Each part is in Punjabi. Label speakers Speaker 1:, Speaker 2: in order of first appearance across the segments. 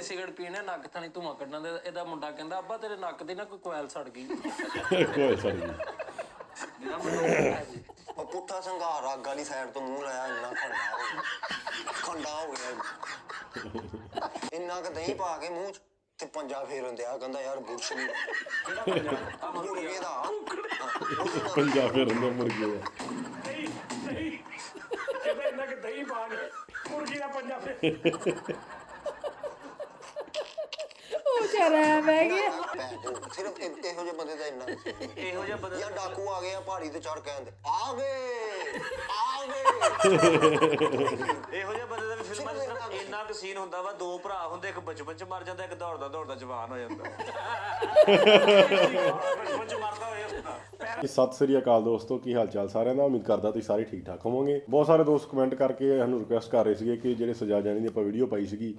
Speaker 1: ਦੀ ਸਿਗਰਟ ਪੀਣੇ ਨੱਕ ਥਾਣੀ ਧੂੰਆਂ ਕੱਢਣ ਦੇ ਇਹਦਾ ਮੁੰਡਾ ਕਹਿੰਦਾ ਅੱਬਾ ਤੇਰੇ ਨੱਕ ਦੀ ਨਾ ਕੋਈ ਕੋਇਲ ਸੜ ਗਈ
Speaker 2: ਕੋਇਲ ਸੜ ਗਈ
Speaker 3: ਉਹ ਪੁੱਠਾ ਸੰਘਾਰ ਅੱਗ ਵਾਲੀ ਸਾਈਡ ਤੋਂ ਮੂੰਹ ਲਾਇਆ ਇੰਨਾ ਖੰਡਾ ਹੋ ਗਿਆ ਇੰਨਾ ਕੁ ਦਹੀਂ ਪਾ ਕੇ ਮੂੰਹ ਚ ਤੇ ਪੰਜਾ ਫੇਰਨ ਦਿਆ ਕਹਿੰਦਾ ਯਾਰ ਬੁਰਸ਼ ਨਹੀਂ ਮੁਰਗੇ ਦਾ
Speaker 2: ਪੰਜਾਬ ਫਿਰ ਰੰਦਾ ਮੁਰਗੇ ਦਾ
Speaker 4: ਕਹਿੰਦਾ ਇੰਨਾ ਕਿ ਦਹੀਂ ਪਾ ਕੇ ਮੁਰਗੀ ਦਾ ਪੰਜਾ ਫੇਰ
Speaker 5: ਉਹ ਚਾਰਾ ਬਹਿ ਗਿਆ
Speaker 3: ਸਿਰਫ ਇਹੋ ਜਿਹੇ ਬੰਦੇ ਦਾ ਇੰਨਾ
Speaker 1: ਇਹੋ ਜਿਹਾ ਬੰਦਾ
Speaker 3: ਯਾਰ ਡਾਕੂ ਆ ਗਏ ਆ ਪਹਾੜੀ ਤੇ ਚੜ ਕਹਿੰਦੇ ਆ ਗਏ ਆ ਗਏ
Speaker 6: ਇਹੋ ਜਿਹੇ ਬੰਦੇ ਦਾ ਵੀ ਫਿਲਮਾਂ 'ਚ ਸਿਰਫ ਇੰਨਾ ਕੁ ਸੀਨ ਹੁੰਦਾ ਵਾ, ਦੋ ਭਰਾ ਹੁੰਦੇ, ਇੱਕ ਬਚਪਨ 'ਚ ਮਰ ਜਾਂਦਾ, ਇੱਕ ਦੌੜਦਾ ਦੌੜਦਾ ਜਵਾਨ ਹੋ ਜਾਂਦਾ। ਬਚਪਨ 'ਚ ਮਰਦਾ ਹੋਇਆ
Speaker 2: ਸਤਿ ਸ੍ਰੀ ਅਕਾਲ ਦੋਸਤੋ, ਕੀ ਹਾਲ ਚਾਲ ਸਾਰਿਆਂ ਦਾ। ਉਮੀਦ ਕਰਦਾ ਤੁਸੀਂ ਸਾਰੇ ਠੀਕ ਠਾਕ ਹੋਵੋਗੇ। ਬਹੁਤ ਸਾਰੇ ਦੋਸਤ ਕਮੈਂਟ ਕਰਕੇ ਸਾਨੂੰ ਰਿਕੁਐਸਟ ਕਰ ਰਹੇ ਸੀਗੇ ਕਿ ਜਿਹੜੇ ਸਜਾ ਜਾਣੀ ਦੀ ਆਪਾਂ ਵੀਡੀਓ ਪਾਈ ਸੀਗੀ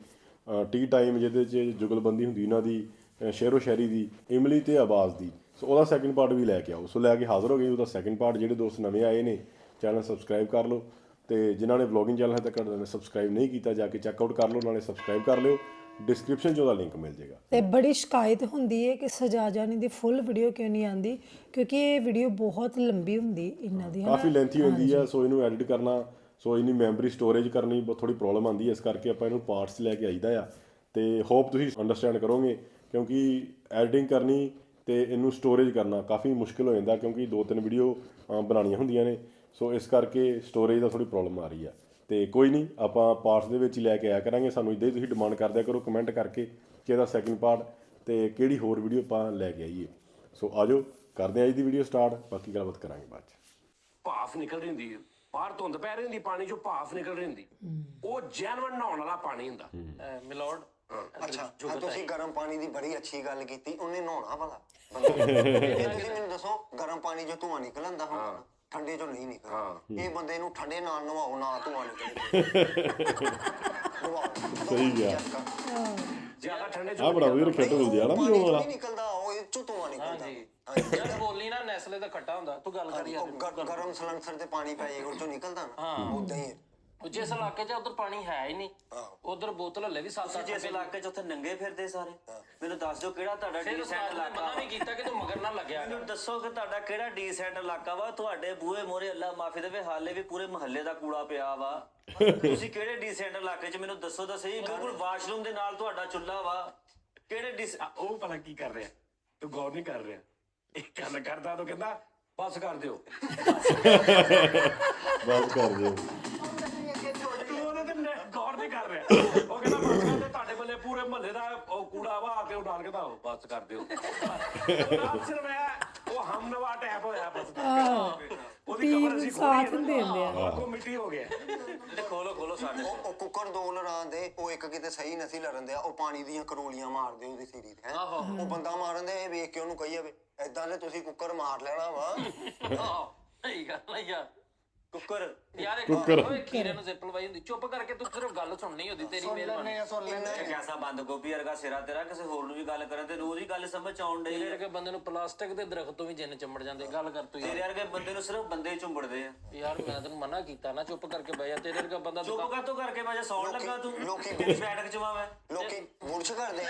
Speaker 2: ਟੀ ਟਾਈਮ, ਜਿਹਦੇ 'ਚ ਜੁਗਲਬੰਦੀ ਹੁੰਦੀ ਇਹਨਾਂ ਦੀ, ਸ਼ੇਰੋ ਸ਼ਾਇਰੀ ਦੀ, ਇਮਲੀ ਤੇ ਆਵਾਜ਼ ਦੀ, ਸੋ ਉਹਦਾ ਸੈਕਿੰਡ ਪਾਰਟ ਵੀ ਲੈ ਕੇ ਆਓ। ਸੋ ਲੈ ਕੇ ਹਾਜ਼ਰ ਹੋ ਗਏ ਉਹਦਾ ਸੈਕਿੰਡ ਪਾਰਟ। ਜਿਹੜੇ ਦੋਸਤ ਨਵੇਂ ਆਏ ਨੇ ਚੈਨਲ ਸਬਸਕ੍ਰਾਈਬ ਕਰ ਲਓ, ਤੇ ਜਿਨ੍ਹਾਂ ਨੇ ਵਲੋਗਿੰਗ ਚੈਨਲ ਹਜੇ ਤੱਕ ਸਬਸਕ੍ਰਾਈਬ ਨਹੀਂ ਕੀਤਾ ਜਾ ਕੇ ਚੈੱਕਆਊਟ ਕਰ ਲਓ, ਨਾਲੇ ਸਬਸਕ੍ਰਾਈਬ ਕਰ ਲਿਓ। ਡਿਸਕ੍ਰਿਪਸ਼ਨ 'ਚ ਉਹਦਾ ਲਿੰਕ ਮਿਲ ਜਾਏਗਾ।
Speaker 5: ਤੇ ਬੜੀ ਸ਼ਿਕਾਇਤ ਹੁੰਦੀ ਹੈ ਕਿ ਸਜਾ ਜਾਣੀ ਦੀ ਫੁੱਲ ਵੀਡੀਓ ਕਿਉਂ ਨਹੀਂ ਆਉਂਦੀ, ਕਿਉਂਕਿ ਇਹ ਵੀਡੀਓ ਬਹੁਤ ਲੰਬੀ ਹੁੰਦੀ ਇਹਨਾਂ ਦੀ,
Speaker 2: ਕਾਫੀ ਲੈਂਥੀ ਹੁੰਦੀ ਹੈ। ਸੋ ਇਹਨੂੰ ਐਡਿਟ ਕਰਨਾ, ਸੋ ਇਹਨੀ ਮੈਮਰੀ ਸਟੋਰੇਜ ਕਰਨੀ ਬਹੁਤ ਥੋੜੀ ਪ੍ਰੋਬਲਮ ਆਉਂਦੀ ਹੈ। ਇਸ ਕਰਕੇ ਆਪਾਂ ਇਹਨੂੰ ਪਾਰਟਸ ਲੈ ਕੇ ਆਈਦਾ ਆ, ਤੇ ਹੋਪ ਤੁਸੀਂ ਅੰਡਰਸਟੈਂਡ ਕਰੋਗੇ, ਕਿਉਂਕਿ ਐਡੀਟਿੰਗ ਕਰਨੀ ਤੇ ਇਹਨੂੰ ਸਟੋਰੇਜ ਕਰਨਾ ਕਾਫੀ ਮੁਸ਼ਕਿਲ ਹੋ ਜਾਂਦਾ, ਕਿਉਂਕਿ 2-3 ਵੀਡੀਓ ਬਣਾਉਣੀਆਂ ਹੁੰਦੀਆਂ ਨੇ। ਸੋ ਇਸ ਕਰਕੇ ਸਟੋਰੇਜ ਦਾ ਥੋੜੀ ਪ੍ਰੋਬਲਮ ਆ ਰਹੀ ਆ, ਤੇ ਕੋਈ ਨਹੀਂ, ਆਪਾਂ ਪਾਰਟਸ ਦੇ ਵਿੱਚ ਹੀ ਲੈ ਕੇ ਆਇਆ ਕਰਾਂਗੇ। ਸਾਨੂੰ ਇੱਦਾਂ ਹੀ ਤੁਸੀਂ ਡਿਮਾਂਡ ਕਰਦਿਆ ਕਰੋ ਕਮੈਂਟ ਕਰਕੇ ਕਿ ਇਹਦਾ ਸੈਕਿੰਡ ਪਾਰਟ ਤੇ ਕਿਹੜੀ ਹੋਰ ਵੀਡੀਓ ਆਪਾਂ ਲੈ ਕੇ ਆਈਏ। ਸੋ ਆਜੋ ਕਰਦੇ ਹਾਂ ਅੱਜ ਦੀ ਵੀਡੀਓ ਸਟਾਰਟ, ਬਾਕੀ ਗੱਲਬਾਤ ਕਰਾਂਗੇ ਬਾਅਦ 'ਚ।
Speaker 4: ਭਾਫ ਨਿਕਲ ਰਹੀ ਹੁੰਦੀ ਹੈ ਬਾਹਰ, ਧੁੰਦ ਪੈ ਰਹੀ ਹੁੰਦੀ, ਪਾਣੀ ਚੋਂ ਭਾਫ ਨਿਕਲ ਰਹੀ ਹੁੰਦੀ, ਉਹ ਜੈਨੂਇਨ ਨਹਾਉਣ ਵਾਲਾ ਪਾਣੀ ਹੁੰਦਾ।
Speaker 1: ਮਿਲੋਡ
Speaker 3: ਅੱਛਾ ਤੁਸੀਂ ਗਰਮ ਪਾਣੀ ਦੀ ਬੜੀ ਅੱਛੀ ਗੱਲ ਕੀਤੀ। ਉਹਨੇ ਨਹਾਉਣਾ ਵਾਲਾ ਬੰਦਾ ਤੁਸੀਂ ਮੈਨੂੰ ਦੱਸੋ, ਗਰਮ ਪਾਣੀ ਚੋਂ ਧੂਆਂ ਨਿਕਲ ਆਉਂਦਾ ਹੁੰਦਾ ਨਾ, ਠੰਡੇ ਚੋਂ ਨਹੀਂ ਨਿਕਲਦਾ। ਇਹ ਬੰਦੇ ਨੂੰ ਠੰਡੇ ਨਾਲ ਨਵਾਓ ਨਾ ਧੂਆਂ ਨਿਕਲੇ।
Speaker 2: ਸਹੀ ਗਿਆ।
Speaker 4: ਜ਼ਿਆਦਾ ਠੰਡੇ
Speaker 2: ਆ ਬੜਾ ਵਧੀਆ ਫਿੱਟ ਮਿਲ ਜਾਣਾ ਵੀ ਉਹ ਵਾਲਾ
Speaker 3: ਨਿਕਲਦਾ, ਉਹ ਇਹ ਚੋਂ ਧੂਆਂ ਨਿਕਲਦਾ।
Speaker 1: ਯਾਰ ਬੋਲੀ ਨਾ ਨੈਸਲੇ ਦਾ ਖੱਟਾ ਹੁੰਦਾ, ਤੂੰ ਗੱਲ ਕਰੀ ਯਾਰ।
Speaker 3: ਗਰਮ ਸਲੰਸਰ ਤੇ ਪਾਣੀ ਪੈ ਜਾਏਗਾ, ਉਹ ਚੋਂ ਨਿਕਲਦਾ ਨਾ, ਉਦਾਂ ਹੀ ਹੈ।
Speaker 1: ਜਿਸ ਇਲਾਕੇ 'ਚ ਉਧਰ ਪਾਣੀ ਹੈ ਹੀ ਨਹੀਂ, ਉਧਰ ਬੋਤਲ ਹਲੇ ਵੀ 7-8
Speaker 6: ਜਿਸ ਇਲਾਕੇ 'ਚ ਉੱਥੇ ਨੰਗੇ ਫਿਰਦੇ ਸਾਰੇ, ਮੈਨੂੰ ਦੱਸ ਦਿਓ ਕਿਹੜਾ ਤੁਹਾਡਾ ਡੀਸੈਂਟ ਇਲਾਕਾ
Speaker 1: ਮਨਾ ਵੀ ਕੀਤਾ ਕਿ ਤੂੰ ਮਗਰ ਨਾ ਲੱਗਿਆ।
Speaker 6: ਮੈਨੂੰ ਦੱਸੋ ਕਿ ਤੁਹਾਡਾ ਕਿਹੜਾ ਡੀਸੈਂਟ ਇਲਾਕਾ ਵਾ। ਤੁਹਾਡੇ ਬੂਹੇ ਮੋਰੇ ਅੱਲਾ ਮਾਫੀ ਦੇਵੇ ਹਾਲੇ ਵੀ ਪੂਰੇ ਮੁਹੱਲੇ ਦਾ ਕੂੜਾ ਪਿਆ ਵਾ। ਤੁਸੀਂ ਕਿਹੜੇ ਡੀਸੈਂਟ ਇਲਾਕੇ 'ਚ ਮੈਨੂੰ ਦੱਸੋ ਤਾਂ ਸਹੀ। ਬਿਲਕੁਲ ਵਾਸ਼ਰੂਮ ਦੇ ਨਾਲ ਤੁਹਾਡਾ ਚੁੱਲ੍ਹਾ ਵਾ। ਕਿਹੜੇ
Speaker 4: ਉਹ ਭਲਾ ਕੀ ਕਰ ਰਿਹਾ, ਤੂੰ ਗੌਰ ਨਹੀਂ ਕਰ ਰਿਹਾ। ਇਹ ਗੱਲ ਕਰਦਾ ਤਾਂ ਕਹਿੰਦਾ ਬਸ ਕਰ ਦਿਓ,
Speaker 2: ਬਸ ਕਰ ਦਿਓ।
Speaker 4: ਤੂੰ ਉਹਦੇ ਤੇ ਗੌਰ ਨਹੀਂ ਕਰ ਰਿਹਾ। ਉਹ ਕਹਿੰਦਾ ਬਸ ਕਰ ਦਿਓ, ਤੁਹਾਡੇ ਬੱਲੇ ਪੂਰੇ ਮੁਹੱਲੇ ਦਾ ਉਹ ਕੂੜਾ ਵਾ, ਆ ਕੇ ਉਹ ਡਾਲ ਕੇ ਤਾਂ ਬਸ ਕਰ ਦਿਓ। ਸਿਰਫ ਉਹ ਹਮਨਵਾ ਟੈਪ ਹੋਇਆ ਬਸ। ਉਹਦੀ ਕਬਰ ਅਸੀਂ
Speaker 5: ਸਾਥ ਦਿੰਦੇ ਆ,
Speaker 4: ਉਹ ਮਿੱਟੀ ਹੋ ਗਿਆ।
Speaker 6: ਤੇ ਖੋਲੋ ਸਾਡੇ
Speaker 3: ਉਹ ਕੁੱਕਰ ਦੋ ਲੜਾਂ ਦੇ, ਉਹ ਇੱਕ ਕਿਤੇ ਸਹੀ ਨਸੀ ਲੜਨ ਦਿਆ, ਉਹ ਪਾਣੀ ਦੀਆਂ ਕਰੋਲੀਆਂ ਮਾਰਦੇ ਉਹਦੀ ਸਿਰੀ ਤੇ। ਉਹ ਬੰਦਾ ਮਾਰਨ ਦੇ, ਇਹ ਵੇਖ ਕੇ ਉਹਨੂੰ ਕਹੀ ਜਾਵੇ ਏਦਾਂ ਦੇ ਤੁਸੀਂ ਕੁੱਕਰ ਮਾਰ ਲੈਣਾ ਵਾ।
Speaker 1: ਸਹੀ ਗੱਲ ਹੈ ਯਾਰ।
Speaker 6: ਕੁੱਕਰ
Speaker 1: ਯਾਰ ਓਏ ਖੀਰੇ ਨੂੰ ਜ਼ਿਪ ਲਵਾਈ ਹੁੰਦੀ, ਚੁੱਪ ਕਰਕੇ ਤੂੰ ਸਿਰਫ ਗੱਲ ਸੁਣਨੀ ਹੁੰਦੀ ਤੇਰੀ।
Speaker 6: ਇੱਕ ਐਸਾ ਬੰਦ ਗੋਭੀ ਵਰਗਾ ਸਿਰਾ ਤੇਰਾ, ਕਿਸੇ ਹੋਰ ਨੂੰ ਵੀ ਗੱਲ ਕਰਨ ਤੇ ਰੋਜ਼ ਹੀ ਗੱਲ ਸਮਝ ਆਉਣ ਡਈ।
Speaker 1: ਤੇਰੇ ਵਰਗੇ ਬੰਦੇ ਨੂੰ ਪਲਾਸਟਿਕ ਦੇ ਦਰਖਤ ਤੋਂ ਵੀ ਜਿੰਨ ਚੰਬੜ ਜਾਂਦੇ। ਗੱਲ ਕਰ ਤੂੰ
Speaker 6: ਤੇਰੇ ਵਰਗੇ ਬੰਦੇ ਨੂੰ ਸਿਰਫ ਬੰਦੇ ਝੁੰਬੜਦੇ ਆ।
Speaker 1: ਯਾਰ ਮੈਂ ਤੈਨੂੰ ਮਨਾ ਕੀਤਾ ਨਾ, ਚੁੱਪ ਕਰਕੇ ਬਹਿ ਜਾ। ਤੇਰੇ ਵਰਗਾ ਬੰਦਾ
Speaker 6: ਚੁੱਪ ਕਾਤੋਂ ਕਰਕੇ ਮੈਂ ਜੇ ਸੌਣ ਲੱਗਾ ਤੂੰ
Speaker 3: ਲੋਕੀ
Speaker 6: ਤੇਰੀ ਬੈਠਕ ਚ ਵਾਂ ਮੈਂ।
Speaker 3: ਲੋਕੀ ਮੁਰਛ ਕਰਦੇ ਆ।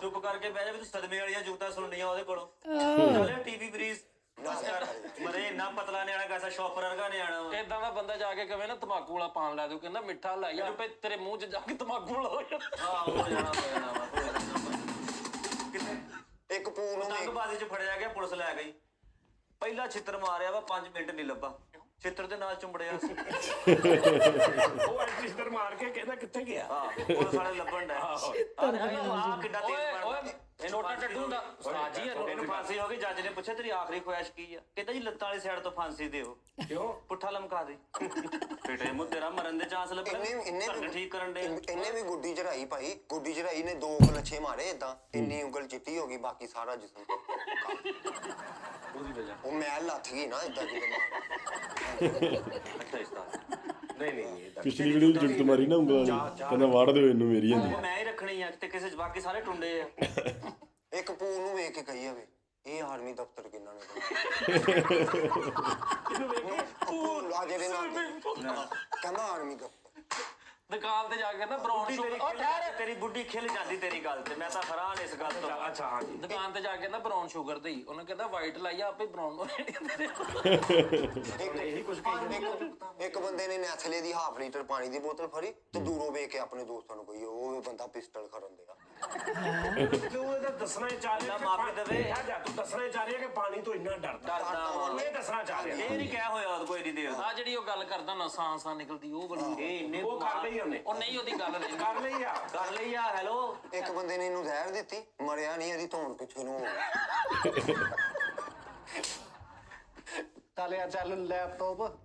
Speaker 6: ਚੁੱਪ ਕਰਕੇ ਬਹਿ ਜਾ ਵੀ ਤੂੰ ਸਦਮੇ ਵਾਲੀਆਂ ਜੁਗਤਾਂ ਸੁਣਨੀਆਂ ਉਹਦੇ ਕੋਲੋਂ। ਚੱਲ ਟੀਵੀ ਬਰੀਜ਼ ਮਰੇ ਇੰਨਾ ਪਤਲਾ ਨਿਆਣਾ ਕੈਸਾ ਸ਼ੌਪਰ ਵਰਗਾ ਨਿਆਣਾ ਵਾ।
Speaker 1: ਏਦਾਂ ਦਾ ਬੰਦਾ ਜਾ ਕੇ ਕਵੇ ਨਾ ਤਮਾਕੂ ਵਾਲਾ ਪਾਨ ਲੈ ਦਿਓ, ਕਹਿੰਦਾ ਮਿੱਠਾ ਲੈ ਯਾਰ, ਪੇ ਤੇਰੇ ਮੂੰਹ 'ਚ ਜਾ ਕੇ ਤਮਾਕੂ ਵਾਲਾ ਹੋ ਜਾਂਦਾ।
Speaker 6: ਆਹ ਹੋ ਜਾਣਾ ਵਾ ਕਿਤੇ
Speaker 3: ਇੱਕ ਪੂਰ ਨੂੰ
Speaker 6: ਪਤੰਗਬਾਜ਼ੀ ਚ ਫੜਿਆ ਗਿਆ, ਪੁਲਿਸ ਲੈ ਗਈ। ਪਹਿਲਾ ਛਿੱਤਰ ਮਾਰਿਆ ਵਾ, 5 ਮਿੰਟ ਨਹੀਂ ਲੱਭਾ, ਛਿੱਤਰ ਦੇ ਨਾਲ ਚੁੰਬੜਿਆ ਸੀ।
Speaker 4: ਉਹ ਐਕਸੀਡੈਂਟ ਮਾਰ ਕੇ ਕਹਿੰਦਾ ਕਿੱਥੇ ਗਿਆ।
Speaker 6: ਪੁਲਿਸ ਵਾਲੇ ਲੱਭਣ ਡਿਆ। ਆਹ ਕਿੱਡਾ ਤੇਜ਼ ਮਾਰਦਾ।
Speaker 1: ਇਹ ਨੋਟਾ ਟੱਟੂ ਦਾ ਸਾਜੀ ਹੈ।
Speaker 6: ਇਹਨੂੰ ਫਾਂਸੀ ਹੋ ਗਈ। ਜੱਜ ਨੇ ਪੁੱਛਿਆ ਤੇਰੀ ਆਖਰੀ ਖੁਆਇਸ਼ ਕੀ ਆ? ਕਹਿੰਦਾ ਜੀ ਲੱਤਾਂ ਵਾਲੀ ਸਾਈਡ ਤੋਂ ਫਾਂਸੀ ਦਿਓ।
Speaker 4: ਕਿਉਂ?
Speaker 6: ਪੁੱਠਾ ਲਮਕਾ ਦੇ। ਬੇਟੇ ਮੂੰ ਤੇਰਾ ਮਰਨ ਦੇ ਚਾਂਸ ਲੱਗੇ।
Speaker 3: ਇਹਨੇ
Speaker 6: ਠੀਕ ਕਰਨ ਦੇ।
Speaker 3: ਇਹਨੇ ਵੀ ਗੁੱਡੀ ਚੜਾਈ ਭਾਈ। ਗੁੱਡੀ ਚੜਾਈ ਨੇ 2 ਲੱਛੇ ਮਾਰੇ ਏਦਾਂ, ਇੰਨੀ ਉਂਗਲ ਚਿੱਟੀ ਹੋ ਗਈ, ਬਾਕੀ ਸਾਰਾ ਜਿਸਮ
Speaker 4: ਉਹਦੀ ਵਜ੍ਹਾ
Speaker 3: ਉਹ ਮੈਲ ਲੱਥ ਗਈ ਨਾ ਏਦਾਂ ਜਿਹਦੇ ਮਾਰ।
Speaker 6: ਅੱਛਾ ਇਸ ਤਰ੍ਹਾਂ
Speaker 4: ਨਹੀਂ
Speaker 2: ਪਿਛਲੀ ਵੀਡੀਓ ਜੁਗਤ ਮਾਰੀ ਨਾ ਉਂਗਲਾਂ ਦੀ, ਕਹਿੰਦਾ ਵਾੜ ਦਿਓ ਇਹਨੂੰ ਮੇਰੀ ਹੁੰਦੀ।
Speaker 6: ਮੈਂ ਹੀ ਰੱਖਣੀ ਆ ਤੇ ਕਿਸੇ ਬਾਕੀ ਸਾਰੇ ਟੁੰਡੇ ਆ।
Speaker 3: ਇੱਕ ਪੂਰ ਨੂੰ ਵੇਖ ਕੇ ਕਹੀ ਜਾਵੇ ਇਹ ਆਰਮੀ ਦਫ਼ਤਰ ਕਿੰਨਾ ਨੇ ਪੂਰ ਆ ਜਿਹੜੇ ਨਾਲ ਕਹਿੰਦਾ ਆਰਮੀ ਦਫ਼ਤਰ
Speaker 1: ਦੁਕਾਨ ਤੇ ਜਾ ਕੇ ਨਾ ਬ੍ਰਾਊਨ ਸ਼ੂਗਰ
Speaker 6: ਤੇਰੀ ਬੁੱਢੀ ਖਿਲ ਜਾਂਦੀ ਤੇਰੀ ਗੱਲ ਤੇ ਮੈਂ ਤਾਂ ਹੈਰਾਨ ਇਸ ਗੱਲ ਤੋਂ।
Speaker 4: ਅੱਛਾ ਹਾਂ ਜੀ।
Speaker 1: ਦੁਕਾਨ ਤੇ ਜਾ ਕੇ ਨਾ ਬ੍ਰਾਊਨ ਸ਼ੂਗਰ ਦੇਈ ਉਹਨੇ ਕਹਿੰਦਾ ਵਾਈਟ ਲਾਈ ਆਪੇ ਬ੍ਰਾਊਨ ਹੋ ਜਾਣੀ
Speaker 4: ਇਹੀ ਕੁਝ ਕਹੀ
Speaker 3: ਇੱਕ ਬੰਦੇ ਨੇ ਨੈਸਲੇ ਦੀ ਹਾਫ ਲੀਟਰ ਪਾਣੀ ਦੀ ਬੋਤਲ ਫੜੀ ਤੇ ਦੂਰੋਂ ਵੇਖ ਕੇ ਆਪਣੇ ਦੋਸਤਾਂ ਨੂੰ ਕਹੀ ਉਹ ਬੰਦਾ ਪਿਸਟਲ ਖੜਨ ਦੇਗਾ।
Speaker 4: ਤੂੰ ਇਹਦਾ ਦੱਸਣਾ ਹੀ ਚਾਹ ਰਿਹਾ
Speaker 6: ਮਾਫੀ ਦੇਵੇ।
Speaker 4: ਤੂੰ ਦੱਸਣਾ ਹੀ ਚਾਹ ਰਿਹਾ ਕਿ ਪਾਣੀ ਤੋਂ ਇੰਨਾ ਡਰਦਾ ਇਹ ਦੱਸਣਾ ਚਾਹ ਰਿਹਾ।
Speaker 6: ਇਹ ਨਹੀਂ ਕਿਹਾ ਹੋਇਆ ਕੋਈ ਨਹੀਂ ਦੇਰ
Speaker 1: ਆ ਜਿਹੜੀ ਉਹ ਗੱਲ ਕਰਦਾ ਨਾ ਸਾਂ ਨਿਕਲਦੀ ਉਹ ਬੜੀ
Speaker 6: ਇਹ ਇੰਨੇ
Speaker 4: ਉਹ ਕਰ ਲਈ ਉਹਨੇ
Speaker 1: ਉਹ ਨਹੀਂ ਉਹਦੀ ਗੱਲ ਨਹੀਂ
Speaker 4: ਕਰ ਲਈ ਆ
Speaker 6: ਕਰ ਲਈ ਆ। ਹੈਲੋ
Speaker 3: ਇੱਕ ਬੰਦੇ ਨੇ ਇਹਨੂੰ ਜ਼ਹਿਰ ਦਿੱਤੀ ਮਰਿਆ ਨਹੀਂ ਇਹਦੀ ਧੌਣ ਪਿੱਛੇ ਨੂੰ ਹੋ ਗਿਆ।
Speaker 7: ਚੱਲ ਚੱਲ ਲੈਪਟਾਪ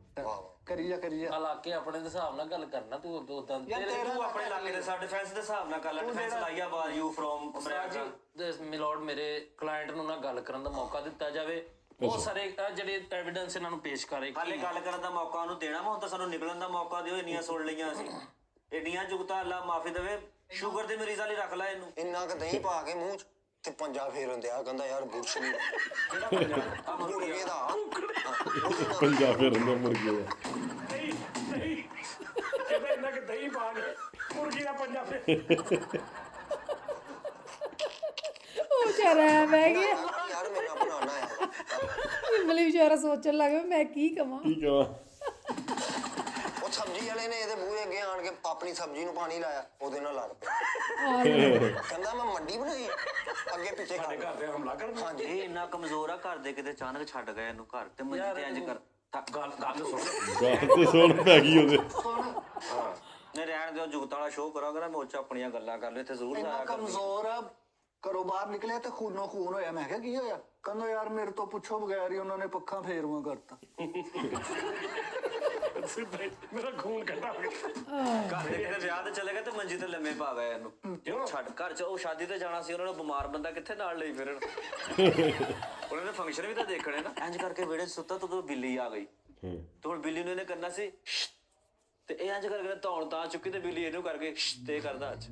Speaker 7: ਕਰੀ ਜਾ
Speaker 1: ਇਲਾਕੇ ਆਪਣੇ ਦੇ ਹਿਸਾਬ ਨਾਲ ਗੱਲ ਕਰਨਾ ਤੂੰ ਉਦਾਂ
Speaker 6: ਤੂੰ ਆਪਣੇ ਇਲਾਕੇ ਦੇ ਸਾਡੇ ਫੈਂਸ ਦੇ ਹਿਸਾਬ ਨਾਲ ਕਰ ਲੈ। Defence lawyer bar you from America.
Speaker 1: Milord ਮੇਰੇ ਕਲਾਇੰਟ ਨੂੰ ਨਾ ਗੱਲ ਕਰਨ ਦਾ ਮੌਕਾ ਦਿੱਤਾ ਜਾਵੇ ਉਹ ਸਾਰੇ ਜਿਹੜੇ ਐਵੀਡੈਂਸ ਇਹਨਾਂ ਨੂੰ ਪੇਸ਼ ਕਰੇ
Speaker 6: ਹਾਲੇ ਗੱਲ ਕਰਨ ਦਾ ਮੌਕਾ ਉਹਨੂੰ ਦੇਣਾ ਵਾ। ਹੁਣ ਤਾਂ ਸਾਨੂੰ ਨਿਕਲਣ ਦਾ ਮੌਕਾ ਦਿਓ। ਇੰਨੀਆਂ ਸੁਣ ਲਈਆਂ ਅਸੀਂ ਏਡੀਆਂ ਜੁਗਤਾਂ ਅੱਲਾ ਮਾਫੀ ਦੇਵੇ। ਸ਼ੂਗਰ ਦੇ ਮਰੀਜ਼ਾਂ ਲਈ ਰੱਖ ਲੈ ਇਹਨੂੰ।
Speaker 3: ਇੰਨਾ ਕੁ ਦਹੀਂ ਪਾ ਕੇ ਮੂੰਹ 'ਚ ਤੇ ਪੰਜਾ ਫੇਰਨ ਦਿਆ ਕਹਿੰਦਾ ਯਾਰ ਬੁਰਸ਼ ਨਹੀਂ ਮੁਰਗੇ ਦਾ
Speaker 2: ਪੰਜਾਬ ਫਿਰ ਰਹਿੰਦੇ ਮੁਰਗੇ ਦਾ
Speaker 4: ਨਹੀਂ ਇਹਦਾ ਇੰਨਾ ਕਿ ਦਹੀਂ ਪਾ ਕੇ ਮੁਰਗੀ ਦਾ ਪੰਜਾ ਫੇਰ
Speaker 5: ਉਹ ਵਿਚਾਰਾ ਬਹਿ ਗਿਆ
Speaker 3: ਯਾਰ ਮੇਰਾ ਬਣਾਉਣਾ ਹੈ।
Speaker 5: ਇਮਲੀ ਵਿਚਾਰਾ ਸੋਚਣ ਲੱਗ ਪਿਆ ਮੈਂ ਕੀ ਕਵਾਂ।
Speaker 2: ਕੀ ਕਹਾਂ
Speaker 3: ਉਹ ਸਬਜ਼ੀ ਵਾਲੇ ਨੇ ਇਹਦੇ ਬੂਹੇ ਅੱਗੇ ਆਣ ਕੇ ਆਪਣੀ ਸਬਜ਼ੀ ਨੂੰ ਪਾਣੀ ਲਾਇਆ ਉਹਦੇ ਨਾਲ ਲੜ ਪਿਆ ਕਹਿੰਦਾ ਮੈਂ ਮੰਡੀ ਬਣਾਈ ਅੱਗੇ ਪਿੱਛੇ
Speaker 4: ਸਾਡੇ ਘਰ ਤੇ ਹਮਲਾ ਕਰ
Speaker 3: ਹਾਂਜੀ
Speaker 6: ਇਹ ਇੰਨਾ ਕਮਜ਼ੋਰ ਆ ਘਰ ਦੇ ਕਿਤੇ ਅਚਾਨਕ ਛੱਡ ਗਏ ਇਹਨੂੰ ਘਰ ਤੇ ਮੰਜੀ ਤੇ ਇੰਜ ਕਰ
Speaker 4: ਗੱਲ ਸੁਣ
Speaker 2: ਗੱਲ ਤੇ ਸੁਣ ਪੈ ਗਈ ਉਹਦੇ
Speaker 6: ਨੇ ਰਹਿਣ ਦਿਓ। ਜੁਗਤਾਂ ਵਾਲਾ ਸ਼ੋਅ ਕਰਾਂਗਾ ਨਾ ਮੋਚਾ ਆਪਣੀਆਂ ਗੱਲਾਂ ਕਰ ਲੈ ਇੱਥੇ ਜ਼ਰੂਰ
Speaker 7: ਇੰਨਾ
Speaker 6: ਆਇਆ ਕਰ।
Speaker 7: ਕਮਜ਼ੋਰ ਆ ਘਰੋਂ ਬਾਹਰ ਨਿਕਲਿਆ ਤੇ ਖੂਨੋਂ ਖੂਨ ਹੋਇਆ। ਮੈਂ ਕਿਹਾ ਕੀ ਹੋਇਆ? ਕਹਿੰਦਾ ਯਾਰ ਮੇਰੇ ਤੋਂ ਪੁੱਛੋ ਬਗੈਰ ਹੀ ਉਹਨਾਂ ਨੇ ਪੱਖਾਂ ਫੇਰਵਾਂ ਕਰਤਾ।
Speaker 4: ਮੇਰਾ ਖੂਨ ਕੱਢਾ
Speaker 6: ਘਰ ਦੇ ਕਿਤੇ ਵਿਆਹ ਤੇ ਚਲੇ ਗਏ ਤੇ ਮੰਜੀ ਤੇ ਲੰਮੇ ਪਾ ਗਏ ਇਹਨੂੰ। ਛੱਡ ਘਰ ਚ ਉਹ ਸ਼ਾਦੀ ਤੇ ਜਾਣਾ ਸੀ ਉਹਨਾਂ ਨੂੰ ਬਿਮਾਰ ਬੰਦਾ ਕਿੱਥੇ ਨਾਲ ਲਈ ਫਿਰਨ। ਉਹਨਾਂ ਨੇ ਫੰਕਸ਼ਨ ਵੀ ਤਾਂ ਦੇਖਣੇ ਨਾ। ਇੰਜ ਕਰਕੇ ਵਿਹੜੇ 'ਚ ਸੁੱਤਾ ਤਾਂ ਬਿੱਲੀ ਆ ਗਈ ਤੇ ਹੁਣ ਬਿੱਲੀ ਨੂੰ ਇਹਨੇ ਕਰਨਾ ਸੀ ਤੇ ਇਹ ਇੰਜ ਕਰਕੇ ਧੌਣ ਤਾਂ ਚੁੱਕੀ ਤੇ ਬਿੱਲੀ ਇਹਨੂੰ ਕਰਕੇ ਤੇ ਕਰਦਾ ਅੱਜ।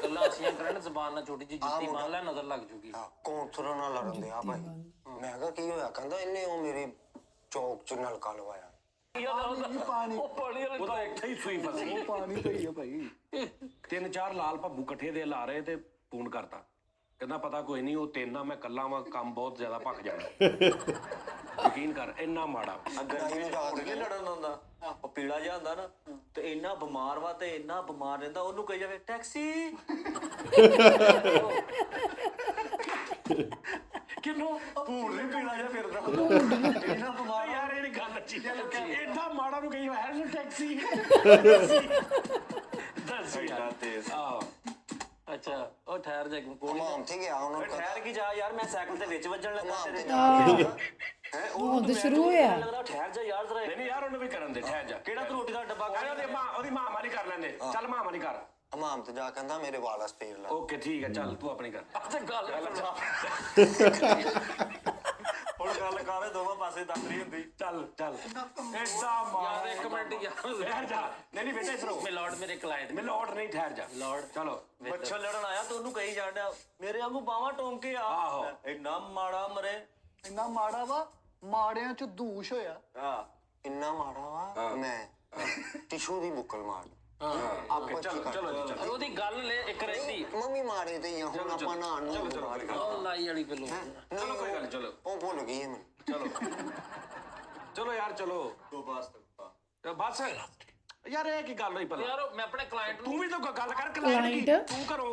Speaker 1: ਗੱਲਾਂ ਅਸੀਂ ਕਰਨ ਜ਼ਬਾਨ ਨਾਲ ਛੋਟੀ ਜਿਹੀ ਜੁੱਤੀ ਮਾਰ ਲੈ ਨਜ਼ਰ ਲੱਗ ਜੂਗੀ।
Speaker 3: ਕੌਂਸਲਰ ਨਾਲ ਲੜਨ ਦਿਆ ਭਾਈ। ਮੈਂ ਕਿਹਾ ਕੀ ਹੋਇਆ ਕਹਿੰਦਾ ਇਹਨੇ ਉਹ ਮੇਰੀ ਚੌਕ 'ਚ ਨਲਕਾ ਲਵਾਇਆ।
Speaker 7: ਪਾਣੀ
Speaker 4: ਉਹਦਾ ਇੱਥੇ ਹੀ ਸੂਈ ਫਸੀ।
Speaker 7: ਪਾਣੀ ਪਈ ਆ ਭਾਈ।
Speaker 4: 3-4 ਲਾਲ ਭੱਬੂ ਇਕੱਠੇ ਦੇ ਲਾ ਰਹੇ ਤੇ ਫੋਨ ਕਰਤਾ ਕਹਿੰਦਾ ਪਤਾ ਕੋਈ ਨਹੀਂ ਉਹ ਤੇਨਾ ਮੈਂ ਕੱਲਾ ਵਾਂ ਕੰਮ ਬਹੁਤ ਜ਼ਿਆਦਾ ਭੱਖ ਜਾਣਾ। ਯਕੀਨ ਕਰ ਇੰਨਾ ਮਾੜਾ
Speaker 6: ਗਰਮੀ ਵਿੱਚ ਹੋੜ ਕੇ ਲੜਨ ਆਉਂਦਾ ਉਹ ਪੀੜਾ ਜਿਹਾ ਹੁੰਦਾ ਨਾ ਤੇ ਇੰਨਾ ਬਿਮਾਰ ਵਾ ਤੇ ਇੰਨਾ ਬਿਮਾਰ ਰਹਿੰਦਾ ਉਹਨੂੰ ਕਹੀ ਜਾਵੇ ਟੈਕਸੀ
Speaker 4: ਕਿਨੂੰ
Speaker 6: ਭੂੜ ਵੀ ਪੀੜਾ ਜਿਹਾ ਫਿਰਦਾ ਇੰਨਾ ਬਿਮਾਰ
Speaker 4: ਯਾਰ ਇਹ ਗੱਲ ਅੱਛੀ ਇੰਨਾ ਮਾੜਾ ਨੂੰ ਕਹੀ ਹੈ ਨਾ ਟੈਕਸੀ ਦੱਸ ਯਾਰ
Speaker 6: ਤੇਜ਼।
Speaker 4: ਆਹ
Speaker 1: ਅੱਛਾ ਉਹ ਠਹਿਰ ਜਾ ਕੋਲ
Speaker 3: ਮਾਮ ਤੇ ਗਿਆ ਉਹਨੂੰ
Speaker 6: ਠਹਿਰ ਕੀ ਜਾ ਯਾਰ ਮੈਂ ਸਾਈਕਲ ਤੇ ਵਿੱਚ ਵੱਜਣ ਲੱਗਾ
Speaker 3: ਮਾਮ ਤੇ
Speaker 6: ਤੇਰੇ
Speaker 3: ਜਾ
Speaker 6: ਹੈ
Speaker 5: ਹੁਣ ਤਾਂ ਸ਼ੁਰੂ ਹੋਇਆ।
Speaker 6: ਲੱਗਦਾ ਠਹਿਰ ਜਾ ਯਾਰ ਜ਼ਰਾ
Speaker 4: ਨਹੀਂ ਯਾਰ ਉਹਨੂੰ ਵੀ ਕਰਨ ਦੇ ਠਹਿਰ ਜਾ
Speaker 6: ਕਿਹੜਾ ਤੂੰ ਰੋਟੀ ਦਾ ਡੱਬਾ
Speaker 4: ਉਹਦੀ ਮਾਂ ਮਾਰੀ ਕਰ ਲੈਂਦੇ ਚੱਲ ਮਾਂ ਮਾਰੀ ਕਰ।
Speaker 3: ਮਾਮ ਤੇ ਜਾ ਕਹਿੰਦਾ ਮੇਰੇ ਵਾਲਾ ਸਪੇਰ ਲਾ।
Speaker 4: ਓਕੇ ਠੀਕ ਹੈ ਚੱਲ ਤੂੰ ਆਪਣੀ ਕਰ।
Speaker 1: ਤੇ ਗੱਲ
Speaker 6: ਹੁਣ ਗੱਲ ਕਰ ਦੋਵਾਂ ਪਾਸੇ ਦੱਸਰੀ ਹੁੰਦੀ
Speaker 4: ਚੱਲ ਚੱਲ ਐਸਾ
Speaker 1: ਯਾਰ
Speaker 4: ਮਾਰ
Speaker 1: ਇੱਕ ਮਿੰਟ ਯਾਰ
Speaker 4: ਠਹਿਰ ਜਾ ਨਹੀਂ ਬੇਟਾ ਇਧਰੋਂ
Speaker 1: ਮਿਲੋਡ ਮੇਰੇ ਕਲਾਇੰਟ
Speaker 4: ਮੈਂ ਲੋਡ ਨਹੀਂ ਠਹਿਰ ਜਾ
Speaker 1: ਲੋਡ
Speaker 4: ਚਲੋ
Speaker 6: ਬੱਚਾ ਲੜਨ ਆਇਆ ਤੇ ਉਹਨੂੰ ਕਹੀ ਜਾਂਦਾ ਮੇਰੇ ਵਾਂਗੂ ਬਾਹਾਂ ਟੋਂਕ ਕੇ ਆ
Speaker 4: ਆਹੋ।
Speaker 6: ਇੰਨਾ ਮਾੜਾ ਮਰੇ
Speaker 7: ਇੰਨਾ ਮਾੜਾ ਵਾ ਮਾੜਿਆਂ ਚ ਦੂਸ਼ ਹੋਇਆ।
Speaker 6: ਆ
Speaker 3: ਇੰਨਾ ਮਾੜਾ ਵਾ ਮੈਂ ਟਿਸ਼ੂ ਦੀ ਬੁੱਕਲ ਮਾਰ
Speaker 4: ਓਕੇ ਚਲੋ ਚਲੋ ਜੀ ਚਲੋ
Speaker 1: ਉਹਦੀ ਗੱਲ ਲੈ ਇੱਕ ਰਹਿੰਦੀ
Speaker 3: ਮੰਮੀ ਮਾਰੇ ਤੇ ਹੀ ਆ, ਹੁਣ ਆਪਾਂ ਨਹਾਣ ਨੂੰ ਬਾਹਰ ਗਏ।
Speaker 1: ਉਹ ਲਾਈ ਵਾਲੀ ਪਹਿਲੋਂ
Speaker 4: ਚਲੋ ਕੋਈ ਗੱਲ ਨੀ, ਚਲੋ
Speaker 3: ਉਹ ਭੁੱਲ ਗਈ ਹੈ ਮੈਨੂੰ।
Speaker 4: ਚਲੋ ਚਲੋ ਯਾਰ ਚਲੋ
Speaker 6: ਦੋ ਬਾਸ
Speaker 4: ਬਸ ਯਾਰ ਇਹ ਕੀ ਗੱਲ ਹੋਈ ਭਲਾ
Speaker 1: ਯਾਰ ਮੈਂ ਆਪਣੇ ਕਲਾਇੰਟ ਨੂੰ
Speaker 4: ਤੂੰ ਵੀ ਤਾਂ ਗੱਲ ਕਰ ਕਲਾਇੰਟ
Speaker 5: Client?
Speaker 4: ਤੂੰ ਘਰੋਂ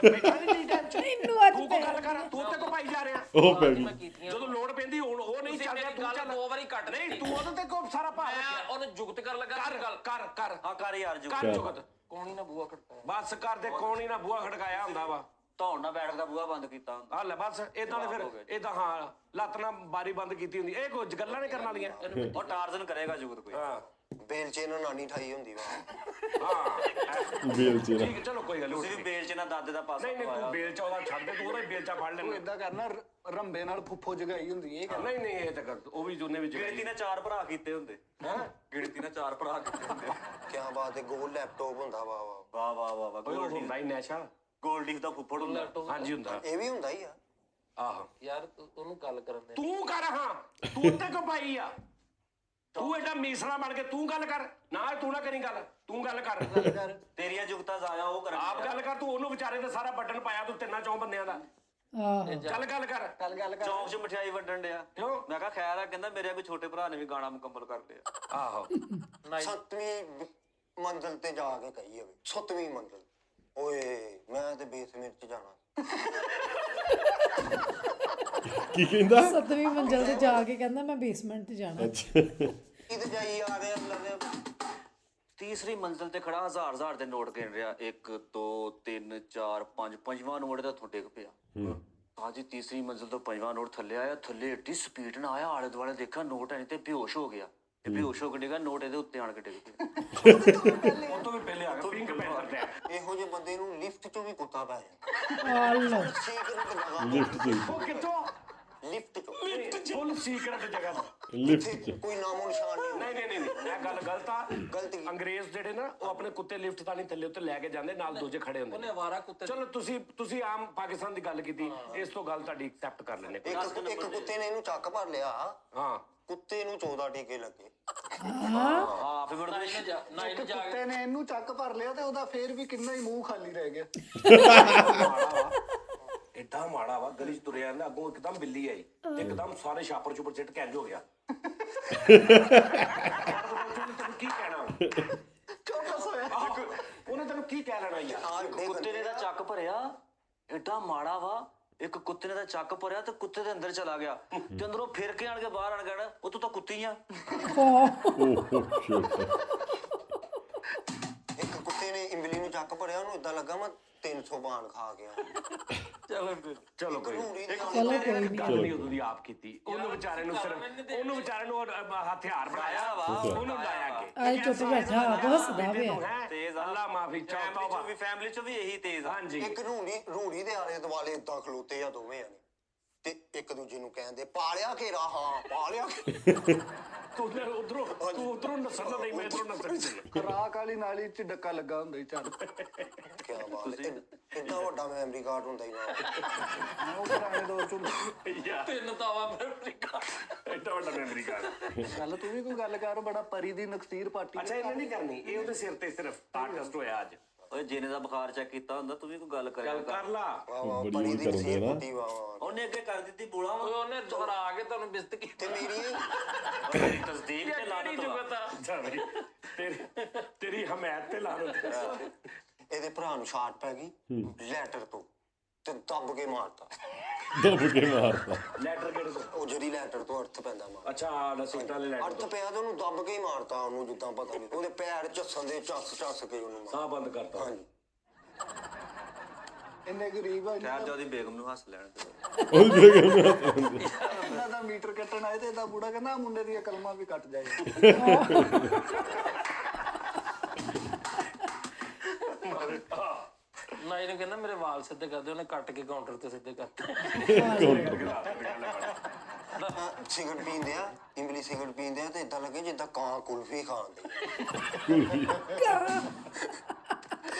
Speaker 4: ਬੈਠਾ ਨਹੀਂ ਟੈਨਸ਼ਨ
Speaker 5: ਇਹਨੂੰ ਅੱਜ
Speaker 4: ਤੂੰ ਕੋ ਗੱਲ ਕਰ ਤੂੰ ਤੇ ਕੋ ਪਾਈ ਜਾ ਰਿਹਾ
Speaker 2: ਉਹ ਪੈ ਗਈ
Speaker 4: ਜਦੋਂ ਲੋੜ ਪੈਂਦੀ ਹੁਣ ਉਹ ਨਹੀਂ ਚੱਲ ਰਿਹਾ ਤੂੰ
Speaker 1: ਗੱਲ
Speaker 4: ਚੱਲ
Speaker 1: ਦੋ ਵਾਰੀ ਕੱਟ
Speaker 4: ਨਹੀਂ ਤੂੰ ਉਹਦੇ ਤੇ ਕੋ ਸਾਰਾ ਭਾਰ
Speaker 1: ਮੈਂ
Speaker 4: ਰੱਖਿਆ
Speaker 1: ਉਹਨੂੰ ਜੁਗਤ ਕਰ ਲੱਗਾ
Speaker 4: ਕਰ
Speaker 1: ਗੱਲ
Speaker 4: ਕਰ ਕਰ
Speaker 6: ਹਾਂ ਕਰ ਯਾਰ ਜੂ
Speaker 4: ਕਰ ਚੁਗਤ
Speaker 1: ਕੋਣੀ ਨਾ ਬੂਆ ਖੜਕਾਇਆ
Speaker 4: ਬਸ ਕਰ ਦੇ ਕੋਣ ਹੀ ਨਾ ਬੂਹਾ ਖੜਕਾਇਆ ਹੁੰਦਾ ਵਾ
Speaker 6: ਧੌਣ ਨਾਲ ਬੈਠ ਦਾ ਬੂਹਾ ਬੰਦ ਕੀਤਾ ਹੁੰਦਾ
Speaker 4: ਆ ਲੈ ਬਸ ਇਦਾਂ ਦੇ ਫਿਰ ਇਦਾਂ ਹਾਂ ਲੱਤ ਨਾਲ ਬਾਰੀ ਬੰਦ ਕੀਤੀ ਹੁੰਦੀ ਇਹ ਕੁਝ ਗੱਲਾਂ ਨਹੀਂ ਕਰਨ ਵਾਲੀਆਂ
Speaker 6: ਉਹ ਟਾਰਜ਼ਨ ਕਰੇਗਾ ਜੁਗਤ ਕੋਈ
Speaker 4: ਹਾਂ
Speaker 3: ਬੇਲਚੇ ਨੂੰ ਨਾਨੀ ਠਾਈ ਹੁੰਦੀ ਵਾ।
Speaker 4: ਹਾਂ
Speaker 2: ਬੇਲ ਚ
Speaker 4: ਠੀਕ ਹੈ, ਚਲੋ ਕੋਈ ਗੱਲ
Speaker 6: ਤੁਸੀਂ ਵੀ ਬੇਲ ਚ ਨਾ ਦਾਦੇ ਦਾ ਪਾਸਾ
Speaker 4: ਨਹੀਂ ਤੂੰ ਬੇਲਚਾ ਉਹਦਾ ਛੱਡ ਦੇ ਤੂੰ ਉਹਦਾ ਹੀ ਬੇਲਚਾ ਫੜ
Speaker 7: ਤੂੰ
Speaker 4: ਲੈਣਾ
Speaker 7: ਏਦਾਂ ਕਰਨਾ ਰੰਬੇ ਨਾਲ ਫੁੱਫੋ ਜਗਾਈ ਹੁੰਦੀ ਇਹ ਗੱਲ।
Speaker 4: ਨਹੀਂ ਇਹ ਤਾਂ ਕਰ ਉਹ ਵੀ ਜੁਨੇ ਵਿੱਚ
Speaker 6: ਗਿਣਤੀ ਨਾਲ 4 ਭਰਾ ਕੀਤੇ ਹੁੰਦੇ
Speaker 4: ਹਾਂ
Speaker 6: ਗਿਣਤੀ ਨਾਲ 4 ਭਰਾ ਕੀਤੇ ਹੁੰਦੇ
Speaker 3: ਕਿਆ ਬਾਤ ਹੈ ਗੋਲ ਲੈਪਟਾਪ ਹੁੰਦਾ ਵਾ ਵਾ
Speaker 6: ਵਾਹ ਵਾਹ ਵਾਹ ਵਾਹ
Speaker 4: ਓਏ ਉਹ
Speaker 6: ਗੋਲਡੀ
Speaker 4: ਹੁੰਦਾ ਹੀ ਨੈਸ਼ਾ
Speaker 6: ਗੋਲਡੀ ਦਾ ਫੁੱਫੜ ਹੁੰਦਾ
Speaker 4: ਹਾਂਜੀ ਹੁੰਦਾ
Speaker 3: ਇਹ ਵੀ ਹੁੰਦਾ ਹੀ ਆ।
Speaker 4: ਆਹੋ
Speaker 1: ਯਾਰ ਉਹਨੂੰ ਗੱਲ ਕਰਨ ਦੇ
Speaker 4: ਤੂੰ ਕਰ ਹਾਂ ਤੂੰ ਤੇ ਕੋ ਪਾਈ ਆ ਤੂੰ ਐਡਾ ਮੀਸਣਾ ਬਣ ਕੇ ਤੂੰ ਗੱਲ ਕਰ ਨਾ, ਤੂੰ ਨਾ ਕਰੀ ਗੱਲ, ਤੂੰ ਗੱਲ ਕਰ
Speaker 6: ਤੇਰੀਆਂ ਜੁਗਤਾਂ ਜ਼ਾਇਆ ਉਹ ਕਰ
Speaker 4: ਆਪ ਗੱਲ ਕਰ ਤੂੰ। ਉਹਨੂੰ ਵਿਚਾਰੇ ਤੇ ਸਾਰਾ ਬਟਨ ਪਾਇਆ ਤੂੰ 3-4 ਬੰਦਿਆਂ ਦਾ।
Speaker 5: ਆਹੋ
Speaker 4: ਚੱਲ ਗੱਲ ਕਰ।
Speaker 6: ਚੌਂਕ 'ਚ ਮਠਿਆਈ ਵੰਡਣ ਡਿਆ।
Speaker 4: ਕਿਉਂ?
Speaker 6: ਮੈਂ ਕਿਹਾ ਖੈਰ ਆ, ਕਹਿੰਦਾ ਮੇਰੇ ਕੋਈ ਛੋਟੇ ਭਰਾ ਨੇ ਵੀ ਗਾਣਾ ਮੁਕੰਮਲ ਕਰ ਲਿਆ।
Speaker 4: ਆਹੋ
Speaker 3: 7ਵੀਂ ਮੰਜ਼ਿਲ ਤੇ ਜਾ ਕੇ ਕਹੀ ਹੋਵੇ 7ਵੀਂ ਮੰਜ਼ਿਲ। ਓਏ ਮੈਂ ਤੇ ਬੇਸਮੈਂਟ ਚ ਜਾਣਾ।
Speaker 2: ਕੀ ਕਹਿੰਦਾ?
Speaker 5: 7ਵੀਂ ਮੰਜ਼ਲ ਤੇ ਜਾ ਕੇ ਕਹਿੰਦਾ ਮੈਂ ਬੇਸਮੈਂਟ ਤੇ ਜਾਣਾ।
Speaker 2: ਅੱਛਾ
Speaker 3: ਕਿਤੇ ਜਾਈ ਆ ਰਹੇ ਅੱਲਾ ਦੇ।
Speaker 6: ਤੀਸਰੀ ਮੰਜ਼ਿਲ ਤੇ ਖੜਾ ਹਜ਼ਾਰ ਦੇ ਨੋਟ ਗਿਣ ਰਿਹਾ। 1 2 3 4 5 ਪੰਜਵਾਂ ਨੋਟ ਦਾ ਥੋੜੇ ਕੁ ਪਿਆ। ਬਾਜੀ ਤੀਸਰੀ ਮੰਜ਼ਿਲ ਤੋਂ ਪੰਜਵਾਂ ਨੋਟ ਥੱਲੇ ਆਇਆ। ਥੱਲੇ ਏਡੀ ਸਪੀਡ ਨਾਲ ਆਇਆ, ਆਲੇ ਦੁਆਲੇ ਦੇਖਿਆ ਨੋਟ ਹੈ ਨਹੀਂ ਤੇ ਬੇਹੋਸ਼ ਹੋ ਗਿਆ। ਤੇ ਬੇਹੋਸ਼ ਹੋ ਕੇ ਡਿੱਗਾ, ਨੋਟ ਇਹਦੇ ਉੱਤੇ ਆਣ ਕੇ ਡਿੱਗ ਪਿਆ।
Speaker 4: ਉਹ ਤੋਂ ਵੀ ਪਹਿਲੇ ਆ ਗਿਆ ਪਿੰਕ ਪੈਂਥਰ ਤੇ।
Speaker 3: ਇਹੋ ਜਿਹੇ ਬੰਦੇ ਨੂੰ ਲਿਫਟ ਚੋਂ ਵੀ ਕੁੱਤਾ ਪੈ ਜਾਂਦਾ।
Speaker 5: ਆਲੋ
Speaker 3: ਸੀਕਰਟ ਜਗ੍ਹਾ
Speaker 2: ਲਿਫਟ ਚ
Speaker 4: ਉਹ ਕਿੱਥੋਂ?
Speaker 3: ਲਿਫਟ ਚੋਂ
Speaker 4: ਫੁੱਲ ਸੀਕ੍ਰੇਟ ਜਗ੍ਹਾ ਤੋਂ।
Speaker 2: ਲਿਫਟ ਚ
Speaker 3: ਕੋਈ ਨਾਮੋ ਨਿਸ਼ਾਨ ਨਹੀਂ।
Speaker 4: ਨਹੀਂ ਇਹ ਗੱਲ ਗਲਤ ਆ।
Speaker 3: ਗਲਤ ਕੀ?
Speaker 4: ਅੰਗਰੇਜ਼ ਜਿਹੜੇ ਨਾ ਉਹ ਆਪਣੇ ਕੁੱਤੇ ਲਿਫਟ ਤਾਂ ਨਹੀਂ ਥੱਲੇ ਉੱਤੇ ਲੈ ਕੇ ਜਾਂਦੇ, ਨਾਲ ਦੂਜੇ ਖੜੇ ਹੁੰਦੇ
Speaker 1: ਉਹਨੇ
Speaker 4: ਨੇ।
Speaker 1: ਅਵਾਰਾ ਕੁੱਤੇ
Speaker 4: ਚਲੋ ਤੁਸੀਂ ਆਮ ਪਾਕਿਸਤਾਨ ਦੀ ਗੱਲ ਕੀਤੀ, ਇਸ ਤੋਂ ਗੱਲ ਤੁਹਾਡੀ ਐਕਸੈਪਟ ਕਰ ਲੈਣੇ।
Speaker 3: ਇੱਕ ਕੁੱਤੇ ਨੇ ਇਹਨੂੰ ਚੱਕ ਭਰ ਲਿਆ।
Speaker 4: ਹਾਂ
Speaker 3: ਕੁੱਤੇ ਨੂੰ 14 ਟੀਕੇ ਲੱਗੇ।
Speaker 6: ਹਾਂ ਫਿਰ
Speaker 1: ਨਾ ਇਹਨੂੰ ਜਾ ਨਾ ਇਹਨੂੰ ਜਾ ਕੇ
Speaker 7: ਕੁੱਤੇ ਨੇ ਇਹਨੂੰ ਚੱਕ ਭਰ ਲਿਆ ਤੇ ਉਹਦਾ ਫੇਰ ਵੀ ਕਿੰਨਾ ਹੀ ਮੂੰਹ ਖਾਲੀ ਰਹਿ ਗਿਆ।
Speaker 4: ਏਡਾ ਮਾੜਾ ਵਾ। ਗਲੀ 'ਚ ਤੁਰਿਆ ਨਾ, ਅੱਗੋਂ ਇੱਕਦਮ ਬਿੱਲੀ ਆਈ, ਇੱਕਦਮ ਸਾਰੇ ਛਾਪਰ ਛੁਪਰ ਸਿੱਟ ਕੇ ਇੰਝ ਹੋ ਗਿਆ। ਤੈਨੂੰ ਕੀ ਕਹਿਣਾ? ਉਹਨੇ ਤੈਨੂੰ ਕੀ ਕਹਿ ਲੈਣਾ ਯਾਰ?
Speaker 6: ਕੁੱਤੇ ਨੇ ਦਾ ਚੱਕ ਭਰਿਆ, ਏਡਾ ਮਾੜਾ ਵਾ। ਇੱਕ ਕੁੱਤੇ ਨੇ ਦਾ ਚੱਕ ਭਰਿਆ ਤੇ ਕੁੱਤੇ ਦੇ ਅੰਦਰ ਚਲਾ ਗਿਆ ਤੇ ਅੰਦਰੋਂ ਫਿਰ ਕੇ ਆਣ ਕੇ ਬਾਹਰ ਆਣ ਗਿਆ। ਉਹ ਤੂੰ ਤਾਂ ਕੁੱਤੀ ਆ।
Speaker 3: ਇੱਕ ਕੁੱਤੇ ਨੇ ਇਮਲੀ ਨੂੰ ਚੱਕ ਭਰਿਆ, ਉਹਨੂੰ ਇਦਾਂ ਲੱਗਾ ਮੈਂ 300 ਬਾਣ ਖਾ ਗਿਆ।
Speaker 4: ਚਲੋ ਕੋਈ
Speaker 3: ਘੂਰੀ ਦੀ
Speaker 5: ਚਲੋ ਕੋਈ ਨਹੀਂ।
Speaker 4: ਗੱਲ ਨਹੀਂ ਉਦੋਂ ਦੀ ਆਪ ਕੀਤੀ। ਉਹਨੂੰ ਵਿਚਾਰੇ ਨੂੰ ਹਥਿਆਰ ਬਣਾਇਆ ਵਾ, ਉਹਨੂੰ ਲਾਇਆ ਅੱਗੇ।
Speaker 5: ਆਏ ਚੁੱਪ ਬੈਠਾ ਆਪ ਹੱਸਦਾ ਪਿਆ।
Speaker 6: ਤੇਜ਼ ਆ।
Speaker 4: ਅੱਲਾ ਮਾਫੀ ਚਾਹਤਾ ਵਾ।
Speaker 6: ਫੈਮਿਲੀ ਚ ਵੀ ਇਹੀ ਤੇਜ਼ ਆ।
Speaker 4: ਹਾਂਜੀ
Speaker 3: ਇੱਕ ਰੂੜੀ ਦੇ ਆਲੇ ਦੁਆਲੇ ਏਦਾਂ ਖਲੋਤੇ ਆ ਦੋਵੇਂ ਨੇ ਤੇ ਇੱਕ ਦੂਜੇ ਨੂੰ ਕਹਿੰਦੇ ਪਾਲਿਆ ਘੇਰਾ। ਹਾਂ ਪਾਲਿਆ।
Speaker 4: ਤੂੰ ਉਧਰੋਂ ਨਸਲ ਦਾ ਨਹੀਂ, ਮੈਂ ਇਧਰੋਂ ਨਸਲ ਦੀ।
Speaker 7: ਖਰਾਕ ਵਾਲੀ ਨਾਲੀ 'ਚ ਡੱਕਾ ਲੱਗਾ ਹੁੰਦਾ ਹੀ ਚੱਲ।
Speaker 3: ਕੀ ਬਾਤ ਹੈ। ਕਿੰਨਾ ਵੱਡਾ ਮੈਮਰੀ ਕਾਰਡ ਹੁੰਦਾ ਹੀ
Speaker 7: ਉਹ ਪੁਰਾਣੇ ਦੌਰ 'ਚ ਹੁੰਦਾ।
Speaker 1: ਤਿੰਨ ਤਾਵਾ ਅਮਰੀਕਾ
Speaker 4: ਏਡਾ ਵੱਡਾ ਮੈਮਰੀ ਕਾਰਡ।
Speaker 7: ਚੱਲ ਤੂੰ ਵੀ ਕੋਈ ਗੱਲ ਕਰ। ਬੜਾ ਪਰੀ ਦੀ ਨਕਸੀਰ ਪਾਟੀ।
Speaker 4: ਅੱਛਾ ਇਹਨੇ ਨਹੀਂ ਕਰਨੀ, ਇਹ ਉਹਦੇ ਸਿਰ ਤੇ ਸਿਰਫ ਟੈਸਟ ਹੋਇਆ ਅੱਜ।
Speaker 6: ਓਏ ਜਿਹਨੇ ਦਾ ਬੁਖਾਰ ਚੈੱਕ ਕੀਤਾ ਹੁੰਦਾ, ਤੂੰ ਵੀ ਕੋਈ ਗੱਲ ਕਰਿਆ
Speaker 4: ਚੱਲ
Speaker 6: ਕਰ।
Speaker 4: ਕਰ ਲਾ।
Speaker 3: ਵਾਹ ਵਾਹ
Speaker 2: ਬੜੀ
Speaker 3: ਬੜੀ
Speaker 2: ਉਹ
Speaker 3: ਦੀ
Speaker 2: ਕਰਦੇ
Speaker 3: ਨਸੀਹਤ
Speaker 2: ਨਾ।
Speaker 3: ਕੁੱਤੀ ਵਾਹ ਵਾਹ।
Speaker 6: ਉਹਨੇ ਅੱਗੇ ਕਰ ਦਿੱਤੀ ਬੋਲਾ ਵਾ।
Speaker 1: ਉਹਨੇ ਹਰਾ ਕੇ ਤੁਹਾਨੂੰ ਬਿਸਤ ਕੀਤਾ
Speaker 3: ਤੇ ਮੇਰੀ
Speaker 6: ਤੇਰੀ ਤਸਦੀਕ ਤੇ ਲਾਨਤ ਵਾ।
Speaker 4: ਤੇਰੀ ਹਮਾਇਤ ਤੇ ਲਾਨਤ।
Speaker 3: ਇਹਦੇ ਭਰਾ ਨੂੰ ਸ਼ਾਟ ਪੈ ਗਈ ਲੈਟਰ ਤੋਂ ਤੇ ਦੱਬ ਕੇ ਮਾਰਤਾ।
Speaker 2: ਦੱਬ ਕੇ ਮਾਰਤਾ।
Speaker 4: ਲੈਟਰ ਕਿਹੜੇ ਤੋਂ?
Speaker 3: ਉਹ ਜਿਹੜੀ ਲੈਟਰ ਤੋਂ ਅਰਥ ਪੈਂਦਾ ਮਾਰ।
Speaker 4: ਅੱਛਾ ਨਸੀਬ ਵਾਲੇ ਲੈਟਰ
Speaker 3: ਅਰਥ ਪਿਆ ਤੇ ਉਹਨੂੰ ਦੱਬ ਕੇ ਹੀ ਮਾਰਤਾ। ਉਹਨੂੰ ਜਿੱਦਾਂ ਪਤਾ ਨਹੀਂ ਉਹਦੇ ਪੈਰ ਝੱਸਣ ਦੇ ਚੱਸ ਕੇ ਉਹਨੂੰ ਮਾਰ।
Speaker 4: ਸਾਹ ਬੰਦ ਕਰਤਾ।
Speaker 3: ਹਾਂਜੀ
Speaker 7: ਇੰਨੇ ਗਰੀਬ ਆ।
Speaker 6: ਖੈਰ ਉਹਦੀ ਬੇਗਮ ਨੂੰ ਹੱਸ ਲੈਣ ਤੇ।
Speaker 7: ਇਹਨਾਂ ਦਾ ਮੀਟਰ ਕੱਟਣ ਆਏ ਤੇ ਇਹਦਾ ਬੁੜਾ ਕਹਿੰਦਾ ਆਹ ਮੁੰਡੇ ਦੀਆਂ ਕਲਮਾਂ ਵੀ ਕੱਟ ਜਾਏ।
Speaker 1: ਨਾ ਇਹਨੂੰ ਕਹਿੰਦਾ ਮੇਰੇ ਵਾਲ ਸਿੱਧੇ ਕਰਦੇ, ਉਹਨੇ ਕੱਟ ਕੇ ਕਾਊਂਟਰ ਤੇ ਸਿੱਧੇ ਕਰਤੇ।
Speaker 3: ਸਿਗਰਟ ਪੀਂਦੇ ਆ, ਇਮਲੀ ਸਿਗਰਟ ਪੀਂਦੇ ਆ ਤੇ ਇਦਾਂ ਲੱਗੇ ਜਿੱਦਾਂ ਕਾਂ ਕੁਲਫੀ ਖਾਂਦੇ।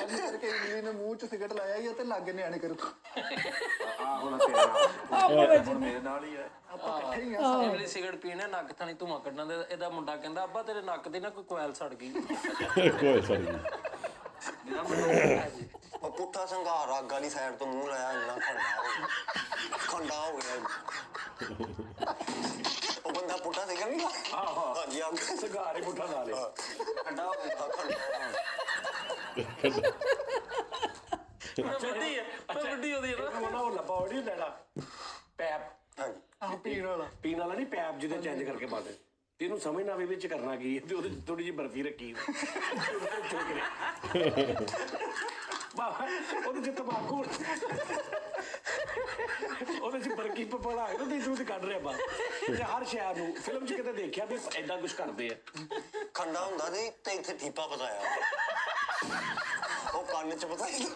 Speaker 7: ਅੱਜ ਕਰਕੇ ਇਮਲੀ ਨੇ ਮੂੰਹ 'ਚ ਸਿਗਰਟ ਲਾਇਆ ਹੀ ਆ ਤੇ ਲਾਗੇ ਨਿਆਣੇ ਕਰੂ।
Speaker 4: ਹੁਣ ਤੇਰਾ
Speaker 6: ਮੇਰੇ ਨਾਲ ਹੀ ਆ।
Speaker 7: ਆਪਾਂ ਇਕੱਠੇ ਹੀ ਆ।
Speaker 1: ਇਮਲੀ ਸਿਗਰਟ ਪੀਣੇ, ਨੱਕ ਥਾਣੀ ਧੂੰਆਂ ਕੱਢਣਾ ਤੇ ਇਹਦਾ ਮੁੰਡਾ ਕਹਿੰਦਾ ਅੱਬਾ ਤੇਰੇ ਨੱਕ ਦੀ ਨਾ ਕੋਈ ਕੋਇਲ ਸੜ ਗਈ।
Speaker 2: ਕੋਈ ਸੜ ਗਈ।
Speaker 3: ਉਹ ਪੁੱਠਾ ਸੰਘਾਰ ਅੱਗ ਵਾਲੀ ਸਾਈਡ ਤੋਂ ਮੂੰਹ ਲਾਇਆ, ਇੰਨਾ ਖੰਡਾ ਹੋ ਗਿਆ। ਉਹ ਬੰਦਾ ਪੁੱਠਾ ਸੀਗਾ ਨਹੀਂ। ਹਾਂਜੀ ਅੱਗ
Speaker 4: ਸਿਗਾਰ ਹੀ ਪੁੱਠਾ ਲਾ ਲਿਆ।
Speaker 3: ਖੰਡਾ ਹੋ ਗਿਆ।
Speaker 1: ਵੱਡੀ ਹੈ ਵੱਡੀ ਉਹਦੀ ਨਾ।
Speaker 4: ਉਹ ਲੱਭਾ ਉਹ ਨਹੀਂ ਲੈਣਾ ਪੈਪ।
Speaker 3: ਹਾਂਜੀ
Speaker 7: ਆਹ ਪੀਣ ਵਾਲਾ।
Speaker 4: ਪੀਣ ਵਾਲਾ ਨਹੀਂ, ਪੈਪ ਜਿਹਦੇ ਚੇਂਜ ਕਰਕੇ ਪਾ ਦੇ। ਤੈਨੂੰ ਸਮਝ ਨਾ ਆਵੇ ਵਿੱਚ ਕਰਨਾ ਕੀ ਹੈ ਤੇ ਉਹਦੇ ਥੋੜੀ ਜਿਹੀ ਬਰਫੀ ਰੱਖੀ ਉਹਦੇ ਚ ਤੰਬਾਕੂ, ਉਹਦੇ ਚ ਬਰਕੀ ਪਪੜਾ ਹੈ ਨਾ, ਤੇ ਕੱਢ ਰਿਹਾ ਬਾਹਰ। ਤੇ ਹਰ ਸ਼ਹਿਰ ਨੂੰ ਫਿਲਮ 'ਚ ਕਿਤੇ ਦੇਖਿਆ ਵੀ ਏਦਾਂ ਕੁਝ ਕਰਦੇ ਆ।
Speaker 3: ਖੰਡਾ ਹੁੰਦਾ ਸੀ ਤੇ ਇੱਥੇ ਠੀਪਾ ਪਤਾਇਆ, ਉਹ ਕੰਨ 'ਚ ਪਤਾਇਆ।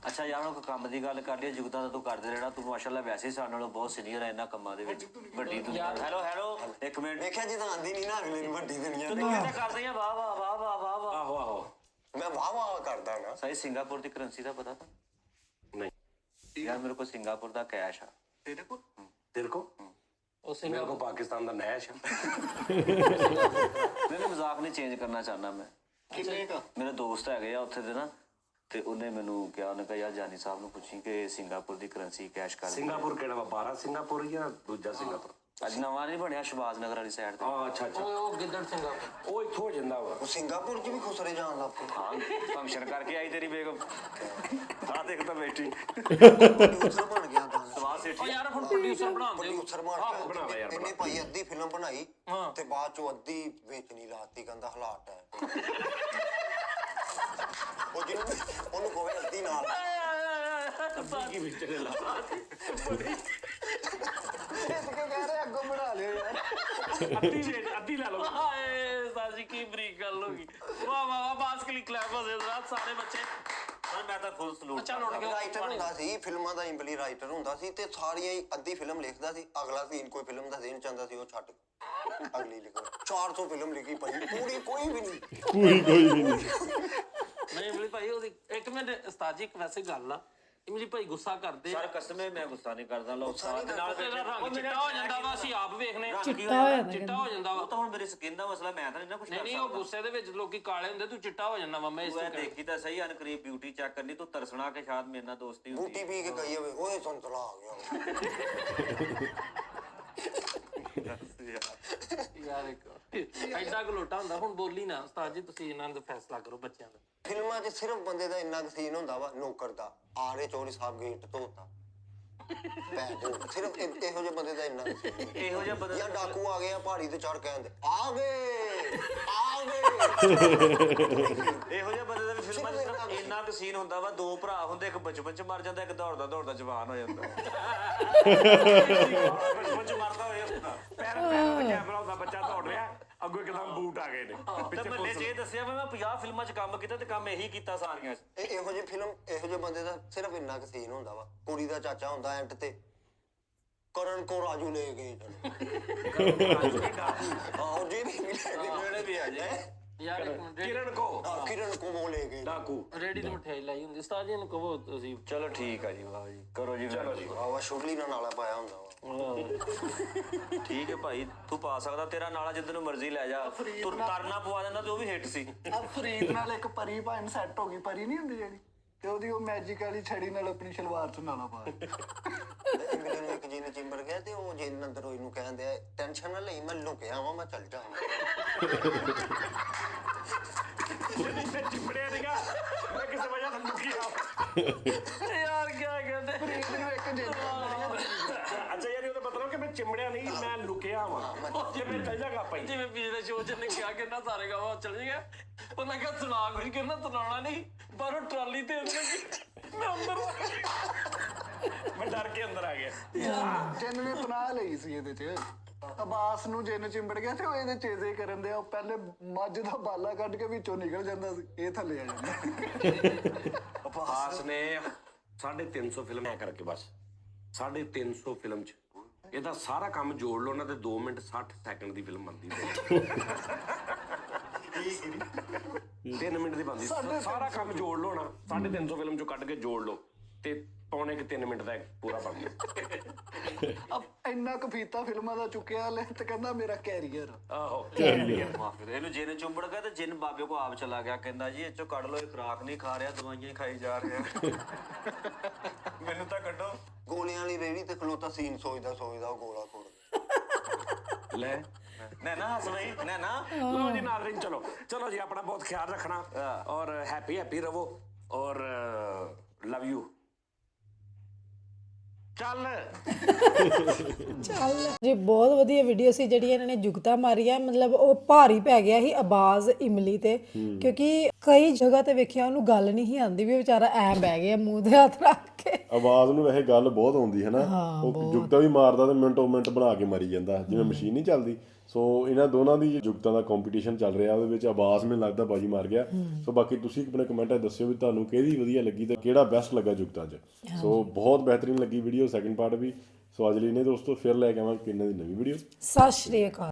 Speaker 6: ਅੱਛਾ ਯਾਰ ਉਹ ਕੰਮ ਦੀ ਗੱਲ ਕਰ ਲਈ, ਜੁਗਤਾਂ ਤਾਂ ਤੂੰ ਕਰਦੇ ਰਹਿਣਾ। ਤੂੰ ਮਾਸ਼ਾਅੱਲਾ ਵੈਸੇ ਹੀ ਸਾਡੇ ਨਾਲੋਂ ਬਹੁਤ ਸੀਨੀਅਰ ਹੈ ਇਹਨਾਂ ਕੰਮਾਂ ਦੇ ਵਿੱਚ। ਵੱਡੀ ਦੁਨੀਆ। ਹੈਲੋ ਇੱਕ ਮਿੰਟ।
Speaker 3: ਵੇਖਿਆ ਜਿੱਦਾਂ ਆਂਦੀ ਨਹੀਂ ਨਾ ਅਗਲੇ ਨੂੰ ਵੱਡੀ ਦੁਨੀਆ
Speaker 6: ਤੂੰ ਕਹਿੰਦਾ ਕਰਦੇ ਆ ਵਾਹ ਵਾਹ ਵਾਹ ਵਾਹ ਵਾਹ ਵਾਹ।
Speaker 4: ਆਹੋ ਆਹੋ।
Speaker 3: ਮੈਂ ਵਾਹ ਵਾਹ ਕਰਦਾ ਨਾ।
Speaker 6: ਸਹੀ ਸਿੰਗਾਪੁਰ ਦੀ ਕਰੰਸੀ ਦਾ ਪਤਾ ਤਾਂ
Speaker 4: ਨਹੀਂ
Speaker 6: ਯਾਰ, ਮੇਰੇ ਕੋਲ ਸਿੰਗਾਪੁਰ ਦਾ ਕੈਸ਼ ਆ।
Speaker 4: ਤੇਰੇ ਕੋਲ
Speaker 1: ਉਸੇ
Speaker 4: ਮੇਰੇ ਕੋਲ ਪਾਕਿਸਤਾਨ ਦਾ ਨੈਸ਼ ਆ।
Speaker 6: ਨਹੀਂ ਮਜ਼ਾਕ ਨਹੀਂ ਚੇਂਜ ਕਰਨਾ ਚਾਹੁੰਦਾ ਮੈਂ।
Speaker 7: ਕਿੰਨੇ ਕਾ
Speaker 6: ਮੇਰੇ ਦੋਸਤ ਹੈਗੇ ਆ ਉੱਥੇ ਦੇ ਨਾ, ਤੇ ਉਹਨੇ ਮੈਨੂੰ ਕਿਹਾ, ਉਹਨੇ ਕਿਹਾ ਯਾਰ ਜਾਨੀ ਸਾਹਿਬ ਨੂੰ ਪੁੱਛੀ ਕਿ ਸਿੰਗਾਪੁਰ ਦੀ ਕਰੰਸੀ ਕੈਸ਼ ਕਰ।
Speaker 4: ਸਿੰਗਾਪੁਰ ਕਿਹੜਾ ਵਾ? 12 ਸਿੰਗਾਪੁਰ ਜਾਂ ਦੂਜਾ ਸਿੰਗਾਪੁਰ?
Speaker 6: ਅੱਜ ਨਵਾਂ ਨਹੀਂ ਬਣਿਆ ਸ਼ਬਾਜ਼ ਨਗਰ ਵਾਲੀ ਸਾਈਡ ਤੇ।
Speaker 4: ਅੱਛਾ ਅੱਛਾ,
Speaker 1: ਉਹ ਗਿੱਦੜ ਸਿੰਘਾ
Speaker 4: ਉਹ ਇੱਥੋਂ ਹੋ ਜਾਂਦਾ ਵਾ।
Speaker 3: ਉਹ ਸਿੰਗਾਪੁਰ 'ਚ ਵੀ ਖੁਸਰੇ ਜਾਣ ਲੱਗ ਪਏ।
Speaker 6: ਹਾਂ ਫੰਕਸ਼ਨ ਕਰਕੇ ਆਈ ਤੇਰੀ ਬੇਗਮ। ਆ ਦੇਖ ਤਾਂ ਬੈਠੀ
Speaker 3: ਪ੍ਰੋਡਿਊਸਰ ਬਣ ਗਿਆ ਤਾਂ
Speaker 6: ਸਵਾਦ ਸੇਠੀ।
Speaker 1: ਉਹ ਯਾਰ ਹੁਣ ਪ੍ਰੋਡਿਊਸਰ ਬਣਾਉਂਦੇ
Speaker 3: ਪ੍ਰੋਡਿਊਸਰ ਬਣ
Speaker 4: ਬਣਾ ਲੈ ਯਾਰ,
Speaker 3: ਕੇ ਇਹਨੇ ਭਾਈ ਅੱਧੀ ਫਿਲਮ ਬਣਾਈ
Speaker 1: ਹਾਂ।
Speaker 3: ਤੇ ਬਾਅਦ ਚੋਂ ਅੱਧੀ ਵੇਚਣੀ ਲਾਤੀ, ਕਹਿੰਦਾ ਹਾਲਾਤ ਹੈ। ਉਹ ਜਿਹਨੂੰ ਉਹਨੂੰ ਕੋਵੇ ਅੱਧੀ ਨਾਲ
Speaker 4: ਕੀ ਵਿਚਰੇ ਲਾ
Speaker 7: ਇਸ ਕੇ ਕਹਿ ਰਹੇ ਅੱਗੋਂ ਬਣਾ ਲਿਓ ਯਾਰ।
Speaker 4: ਅੱਧੀ ਲੈ ਲਓ।
Speaker 1: ਹਾਏ ਸਾਜੀ ਕੀ ਬਰੀਕ ਗੱਲ ਹੋ ਗਈ। ਵਾਹ ਵਾਹ ਵਾਹ, ਬਾਸਕਲੀ ਕਲੈਪ ਹੋ ਗਿਆ ਸਾਰੇ ਬੱਚੇ।
Speaker 6: ਹਾਂ ਮੈਂ ਤਾਂ ਫੁੱਲ ਸਲੂਟ।
Speaker 1: ਅੱਛਾ ਲੁੱਟ ਕੇ
Speaker 3: ਰਾਈਟਰ ਹੁੰਦਾ ਸੀ ਫਿਲਮਾਂ ਦਾ, ਇੰਪਲੀ ਰਾਈਟਰ ਹੁੰਦਾ ਸੀ ਤੇ ਸਾਰੀਆਂ ਹੀ ਅੱਧੀ ਫਿਲਮ ਲਿਖਦਾ ਸੀ, ਅਗਲਾ ਸੀਨ ਕੋਈ ਫਿਲਮ ਦਾ ਸੀਨ ਚਾਹੁੰਦਾ ਸੀ ਉਹ ਛੱਡ ਅਗਲੀ ਲਿਖੋ। 400 ਫਿਲਮ ਲਿਖੀ ਪਈ, ਪੂਰੀ ਕੋਈ ਵੀ ਨਹੀਂ।
Speaker 2: ਪੂਰੀ ਕੋਈ ਵੀ ਨਹੀਂ।
Speaker 1: ਨਹੀਂ ਇਮਲੀ ਭਾਈ ਉਹਦੀ ਇੱਕ ਮਿੰਟ ਉਸਤਾਦ ਜੀ, ਇੱਕ ਵੈਸੇ ਗੱਲ ਆ, ਇਮਲੀ ਭਾਈ ਗੁੱਸਾ ਕਰਦੇ
Speaker 6: ਸਰ ਕਸਮੇ ਮੈਂ ਗੁੱਸਾ ਨਹੀਂ ਕਰਦਾ। ਲੋ ਉਸਤਾਦ ਦੇ ਨਾਲ
Speaker 1: ਤੇਰਾ ਰੰਗ ਚਿੱਟਾ ਹੋ ਜਾਂਦਾ ਵਾ, ਅਸੀਂ ਆਪ ਵੇਖਨੇ ਆ।
Speaker 5: ਚਿੱਟਾ ਹੋ ਜਾਂਦਾ
Speaker 1: ਚਿੱਟਾ ਹੋ ਜਾਂਦਾ ਵਾ।
Speaker 6: ਉਹ ਤਾਂ ਹੁਣ ਮੇਰੀ ਸਕਿਨ ਦਾ ਮਸਲਾ, ਮੈਂ ਤਾਂ ਨਹੀਂ ਨਾ ਕੁਝ
Speaker 1: ਨਹੀਂ
Speaker 6: ਕਰ
Speaker 1: ਨਹੀਂ, ਉਹ
Speaker 6: ਸਕਦਾ।
Speaker 1: ਗੁੱਸੇ ਦੇ ਵਿੱਚ ਲੋਕੀ ਕਾਲੇ ਹੁੰਦੇ, ਤੂੰ ਚਿੱਟਾ ਹੋ ਜਾਂਦਾ ਵਾ। ਮੈਂ ਇਸ
Speaker 6: ਤੂੰ ਇਹ
Speaker 1: ਤੋਂ
Speaker 6: ਦੇਖੀ ਤਾਂ ਸਹੀ, ਅਨਕਰੀਬ ਬਿਊਟੀ ਚੈੱਕ ਕਰਨੀ, ਤੂੰ ਤਰਸਣਾ ਕਿ ਸ਼ਾਇਦ ਮੇਰੇ ਨਾਲ ਦੋਸਤੀ ਹੁੰਦੀ
Speaker 3: ਬੂਟੀ ਪੀ ਕੇ ਗਈ ਹੋਵੇ, ਓਏ ਸੰਤਰਾ ਆ ਗਿਆ।
Speaker 1: ਯਾਰ ਇੱਕ ਐਡਾ ਗਲੋਟਾ ਹੁੰਦਾ। ਹੁਣ ਬੋਲੀ ਨਾ ਉਸਤਾਦ ਜੀ, ਤੁਸੀਂ ਇਹਨਾਂ ਦਾ ਫੈਸਲਾ ਕਰੋ ਬੱਚਿਆਂ ਦਾ।
Speaker 3: ਫਿਲਮਾਂ 'ਚ ਸਿਰਫ ਬੰਦੇ ਦਾ ਇੰਨਾ ਕੁ ਸੀਨ ਹੁੰਦਾ ਵਾ, ਨੌਕਰ ਦਾ ਆਰੇ ਚੋਰੀ ਸਾਹਿਬ ਗੇਟ ਧੋਤਾ ਸਿਰਫ ਇਹੋ ਜਿਹੇ ਬੰਦੇ ਦਾ ਇੰਨਾ ਕੁ scene ਹੁੰਦਾ।
Speaker 6: ਇਹੋ ਜਿਹਾ ਬੰਦਾ
Speaker 3: ਜਾਂ ਡਾਕੂ ਆ ਗਏ ਆ ਪਹਾੜੀ ਤੇ ਚੜ ਕਹਿੰਦੇ ਆ ਗਏ ਆ ਗਏ।
Speaker 6: ਇਹੋ ਜਿਹਾ ਬੰਦੇ ਦਾ ਵੀ ਫਿਲਮਾਂ 'ਚ ਸਿਰਫ ਇੰਨਾ ਕੁ ਸੀਨ ਹੁੰਦਾ ਵਾ। ਦੋ ਭਰਾ ਹੁੰਦੇ, ਇੱਕ ਬਚਪਨ 'ਚ ਮਰ ਜਾਂਦਾ, ਇੱਕ ਦੌੜਦਾ ਦੌੜਦਾ ਜਵਾਨ ਹੋ ਜਾਂਦਾ।
Speaker 4: ਬਚਪਨ ਚ ਮਰਦਾ ਹੋਇਆ ਪੈਰ ਤੇ ਕੈਮਰਾ ਹੁੰਦਾ, ਬੱਚਾ ਦੌੜ ਰਿਹਾ, ਅੱਗੋਂ ਇੱਕਦਮ ਬੂਟ ਆ ਗਏ ਨੇ
Speaker 6: ਤੇ
Speaker 4: ਪਿੱਛੇ
Speaker 6: ਮੱਲੇ 'ਚ ਇਹ ਦੱਸਿਆ ਵੀ ਮੈਂ 50 ਫਿਲਮਾਂ 'ਚ ਕੰਮ ਕੀਤਾ ਤੇ ਕੰਮ ਇਹੀ ਕੀਤਾ ਸਾਰੀਆਂ 'ਚ।
Speaker 3: ਇਹੋ ਜਿਹੇ ਫਿਲਮ ਇਹੋ ਜਿਹੇ ਬੰਦੇ ਦਾ ਸਿਰਫ ਇੰਨਾ ਕੁ ਸੀਨ ਹੁੰਦਾ ਵਾ। ਕੁੜੀ ਦਾ ਚਾਚਾ ਹੁੰਦਾ ਐਂਡ ਤੇ, ਕਰਨ ਕੋ ਰਾਜੂ ਲੈ ਗਏ ਆਹੋ ਜੀ ਵੀ
Speaker 6: ਜਿਹੜੇ ਵੀ ਆ ਜੇ
Speaker 1: ਯਾਰ ਇੱਕ ਮਿੰਟ,
Speaker 4: ਕਿਰਨ ਕੋ
Speaker 3: ਕਿਰਨ ਕੋ ਉਹ ਲੈ ਗਏ।
Speaker 4: ਡਾਕੂ।
Speaker 1: ਰੇੜੀ ਤੇ ਮਠਿਆਈ ਲਾਈ ਹੁੰਦੀ। ਉਸਤਾਦ ਜੀ ਨੂੰ ਕਹੋ ਤੁਸੀਂ।
Speaker 6: ਚਲੋ ਠੀਕ ਆ ਜੀ, ਵਾਹ ਜੀ, ਕਰੋ ਜੀ।
Speaker 4: ਚਲੋ ਜੀ।
Speaker 3: ਆਵਾ ਸ਼ੁਗਲੀ ਨਾਲ ਨਾਲਾ ਪਾਇਆ ਹੁੰਦਾ ਵਾ।
Speaker 6: ਠੀਕ ਹੈ ਭਾਈ, ਤੂੰ ਪਾ ਸਕਦਾ, ਤੇਰਾ ਨਾਲਾ ਜਿੱਦ ਨੂੰ ਮਰਜ਼ੀ ਲੈ ਜਾ। ਤੂੰ ਤਰਨਾ ਪਵਾ ਦਿੰਦਾ ਤੇ ਉਹ ਵੀ ਹਿੱਟ ਸੀ।
Speaker 7: ਆ ਫਰੀਦ ਨਾਲ ਇੱਕ ਪਰੀ ਭਾਣ ਸੈੱਟ ਹੋ ਗਈ, ਪਰੀ ਨਹੀਂ ਹੁੰਦੀ ਜਿਹੜੀ, ਤੇ ਉਹਦੀ ਉਹ ਮੈਜਿਕ ਵਾਲੀ ਛੜੀ ਨਾਲ ਆਪਣੀ ਸ਼ਲਵਾਰ 'ਚ ਨਾਲਾ ਪਾ
Speaker 3: ਮੇਰੇ ਨੂੰ ਇੱਕ ਜਿੰਨ ਚਿੰਬੜ ਗਿਆ ਤੇ ਉਹ ਜਿੰਨ ਅੰਦਰ ਉਹਨੂੰ ਕਹਿੰਦੇ ਆ ਟੈਨਸ਼ਨ ਨਾ ਲਈ, ਮੈਂ ਲੁਕਿਆ ਵਾਂ, ਮੈਂ ਚੱਲ ਜਾਵਾਂ।
Speaker 4: ਚਿੰਬੜਿਆ ਸੀਗਾ, ਮੈਂ ਕਿਸੇ ਵਜ੍ਹਾ ਨਾਲ ਲੁਕਿਆ।
Speaker 1: ਯਾਰ ਕੀ ਕਹਿੰਦੇ
Speaker 7: ਫਰੀਦ ਨੂੰ ਇੱਕ ਜਿੰਨ
Speaker 4: ਅੱਛਾ ਯਾਰ, ਉਹਦਾ ਮਤਲਬ ਕਿ ਮੈਂ ਚਿੰਬੜਿਆ ਨਹੀਂ, ਮੈਂ ਲੁਕਿਆ ਵਾਂ। ਜੇ ਮੈਂ ਚੱਲ ਜਾਗਾ ਭਾਈ।
Speaker 1: ਜਿਵੇਂ ਪਿਛਲੇ ਸ਼ੋਅ ਚ ਨੇ ਕਿਹਾ ਕਿ ਨਾ ਸਾਰੇ ਗਾਵਾਂ ਚਲ ਜਾਏਗਾ, ਉਹਨਾਂ ਕਹਾ ਸੁਣਾ ਕੋਈ ਕਿ ਨਾ ਸੁਣਾਉਣਾ ਨਹੀਂ, ਪਰ ਉਹ ਟਰਾਲੀ ਤੇ ਮੈਂ ਅੰਦਰ
Speaker 4: ਮੈਂ ਡਰ ਕੇ ਅੰਦਰ ਆ ਗਿਆ।
Speaker 7: ਜਿੰਨ ਨੇ ਪਨਾਹ ਲਈ ਸੀ ਇਹਦੇ 'ਚ। ਅਬਾਸ ਨੂੰ ਜਿੰਨ ਚਿੰਬੜ ਗਿਆ ਤੇ ਉਹ ਇਹਦੇ ਚੇਜ਼ੇ ਕਰਨ ਦੇ, ਉਹ ਪਹਿਲੇ ਮੱਝ ਦਾ ਬਾਲਾ ਕੱਢ ਕੇ ਵਿੱਚੋਂ ਨਿਕਲ ਜਾਂਦਾ ਸੀ, ਇਹ ਥੱਲੇ ਆ ਜਾਂਦਾ।
Speaker 4: ਉਪਹਾਸ ਨੇ 350 ਫਿਲਮ ਐ ਕਰਕੇ ਬਸ 350 ਫਿਲਮ ਚ ਇਹਦਾ ਸਾਰਾ ਕੰਮ ਜੋੜ ਲਓ ਨਾ ਤੇ 2 ਮਿੰਟ 60 ਸੈਕਿੰਡ ਦੀ ਫਿਲਮ ਬਣਦੀ ਹੈ। 3 ਮਿੰਟ ਦੀ ਬਣਦੀ, ਸਾਰਾ ਕੰਮ ਜੋੜ ਲਓ ਨਾ 350 ਫਿਲਮ ਚੋਂ ਕੱਢ ਕੇ ਜੋੜ ਲਓ ਤੇ ਪੌਣੇ ਕਿ 3 ਮਿੰਟ ਦਾ ਪੂਰਾ ਬਣ ਗਿਆ।
Speaker 7: ਅਬ ਇੰਨਾ ਕਫੀਤਾ ਫਿਲਮਾਂ ਦਾ ਚੁੱਕਿਆ ਲੈ ਤੇ ਕਹਿੰਦਾ ਮੇਰਾ ਕੈਰੀਅਰ।
Speaker 4: ਆਹੋ
Speaker 6: ਇਹਨੂੰ ਜਿੰਨ ਚੁੰਬੜ ਗਿਆ ਤੇ ਜਿੰਨ ਬਾਬੇ ਕੋ ਆਪ ਚਲਾ ਗਿਆ, ਕਹਿੰਦਾ ਜੀ ਇਹ ਚੋਂ ਕੱਢ ਲਓ, ਇਹ ਖੁਰਾਕ ਨਹੀਂ ਖਾ ਰਿਹਾ, ਦਵਾਈਆਂ ਹੀ ਖਾਈ ਜਾ ਰਿਹਾ। ਮੈਨੂੰ ਤਾਂ ਕੱਢੋ।
Speaker 3: ਗੋਲਿਆਂ ਵਾਲੀ ਰੇੜੀ ਤੇ ਖਲੋਤਾ ਸੀਨ ਸੋਚਦਾ ਉਹ ਗੋਲਾ ਖੋੜ ਗਿਆ।
Speaker 4: ਲੈ
Speaker 6: ਨਾ ਹੱਸ ਬਈ ਨਾ।
Speaker 4: ਲਓ ਜੀ ਨਾਜ਼ਰੀਨ, ਚਲੋ ਜੀ, ਆਪਣਾ ਬਹੁਤ ਖਿਆਲ ਰੱਖਣਾ ਔਰ ਹੈਪੀ ਰਵੋ ਔਰ ਲਵ ਯੂ। ਚੱਲ
Speaker 5: ਜੀ ਬਹੁਤ ਵਧੀਆ ਵੀਡੀਓ ਸੀ ਜਿਹੜੀ ਇਹਨਾਂ ਨੇ ਜੁਗਤਾ ਮਾਰੀਆਂ। ਮਤਲਬ ਉਹ ਭਾਰੀ ਪੈ ਗਿਆ ਸੀ ਆਵਾਜ਼ ਇਮਲੀ ਤੇ, ਕਿਉਂਕਿ ਕਈ ਜਗ੍ਹਾ ਤੇ ਵੇਖਿਆ ਉਹਨੂੰ ਗੱਲ ਨਹੀਂ ਸੀ ਆਉਂਦੀ ਵੀ ਵਿਚਾਰਾ ਐ ਬਹਿ ਗਿਆ ਮੂੰਹ ਤੇ ਹੱਥ ਰੱਖ ਕੇ।
Speaker 2: ਆਵਾਜ਼ ਨੂੰ ਵੈਸੇ ਗੱਲ ਬਹੁਤ ਆਉਂਦੀ ਹੈ ਨਾ, ਉਹ ਜੁਗਤਾ ਵੀ ਮਾਰਦਾ ਤੇ ਮਿੰਟੋ ਮਿੰਟ ਬਣਾ ਕੇ ਮਾਰੀ ਜਾਂਦਾ, ਜਿਵੇਂ ਮਸ਼ੀਨ ਨਹੀਂ ਚੱਲਦੀ। ਸੋ ਇਹਨਾਂ ਦੋਨਾਂ ਦੀ ਜੁਗਤਾਂ ਦਾ ਕੰਪੀਟੀਸ਼ਨ ਚੱਲ ਰਿਹਾ, ਉਹਦੇ ਵਿੱਚ ਆਵਾਜ਼ ਮੈਨੂੰ ਲੱਗਦਾ ਬਾਜੀ ਮਾਰ ਗਿਆ। ਸੋ ਬਾਕੀ ਤੁਸੀਂ ਆਪਣੇ ਕਮੈਂਟਾਂ 'ਚ ਦੱਸਿਓ ਵੀ ਤੁਹਾਨੂੰ ਕਿਹਦੀ ਵਧੀਆ ਲੱਗੀ ਤੇ ਕਿਹੜਾ ਬੈਸਟ ਲੱਗਾ ਜੁਗਤਾਂ 'ਚ। ਸੋ ਬਹੁਤ ਬਿਹਤਰੀਨ ਲੱਗੀ ਵੀਡੀਓ, ਸੈਕਿੰਡ ਪਾਰਟ ਵੀ। ਸੋ ਅੱਜ ਲਈ ਨੇ ਦੋਸਤੋ, ਫਿਰ ਲੈ ਕੇ ਆਵਾਂਗੇ ਕਿੰਨੇ ਦੀ ਨਵੀਂ ਵੀਡੀਓ।
Speaker 5: ਸਤਿ ਸ਼੍ਰੀ ਅਕਾਲ।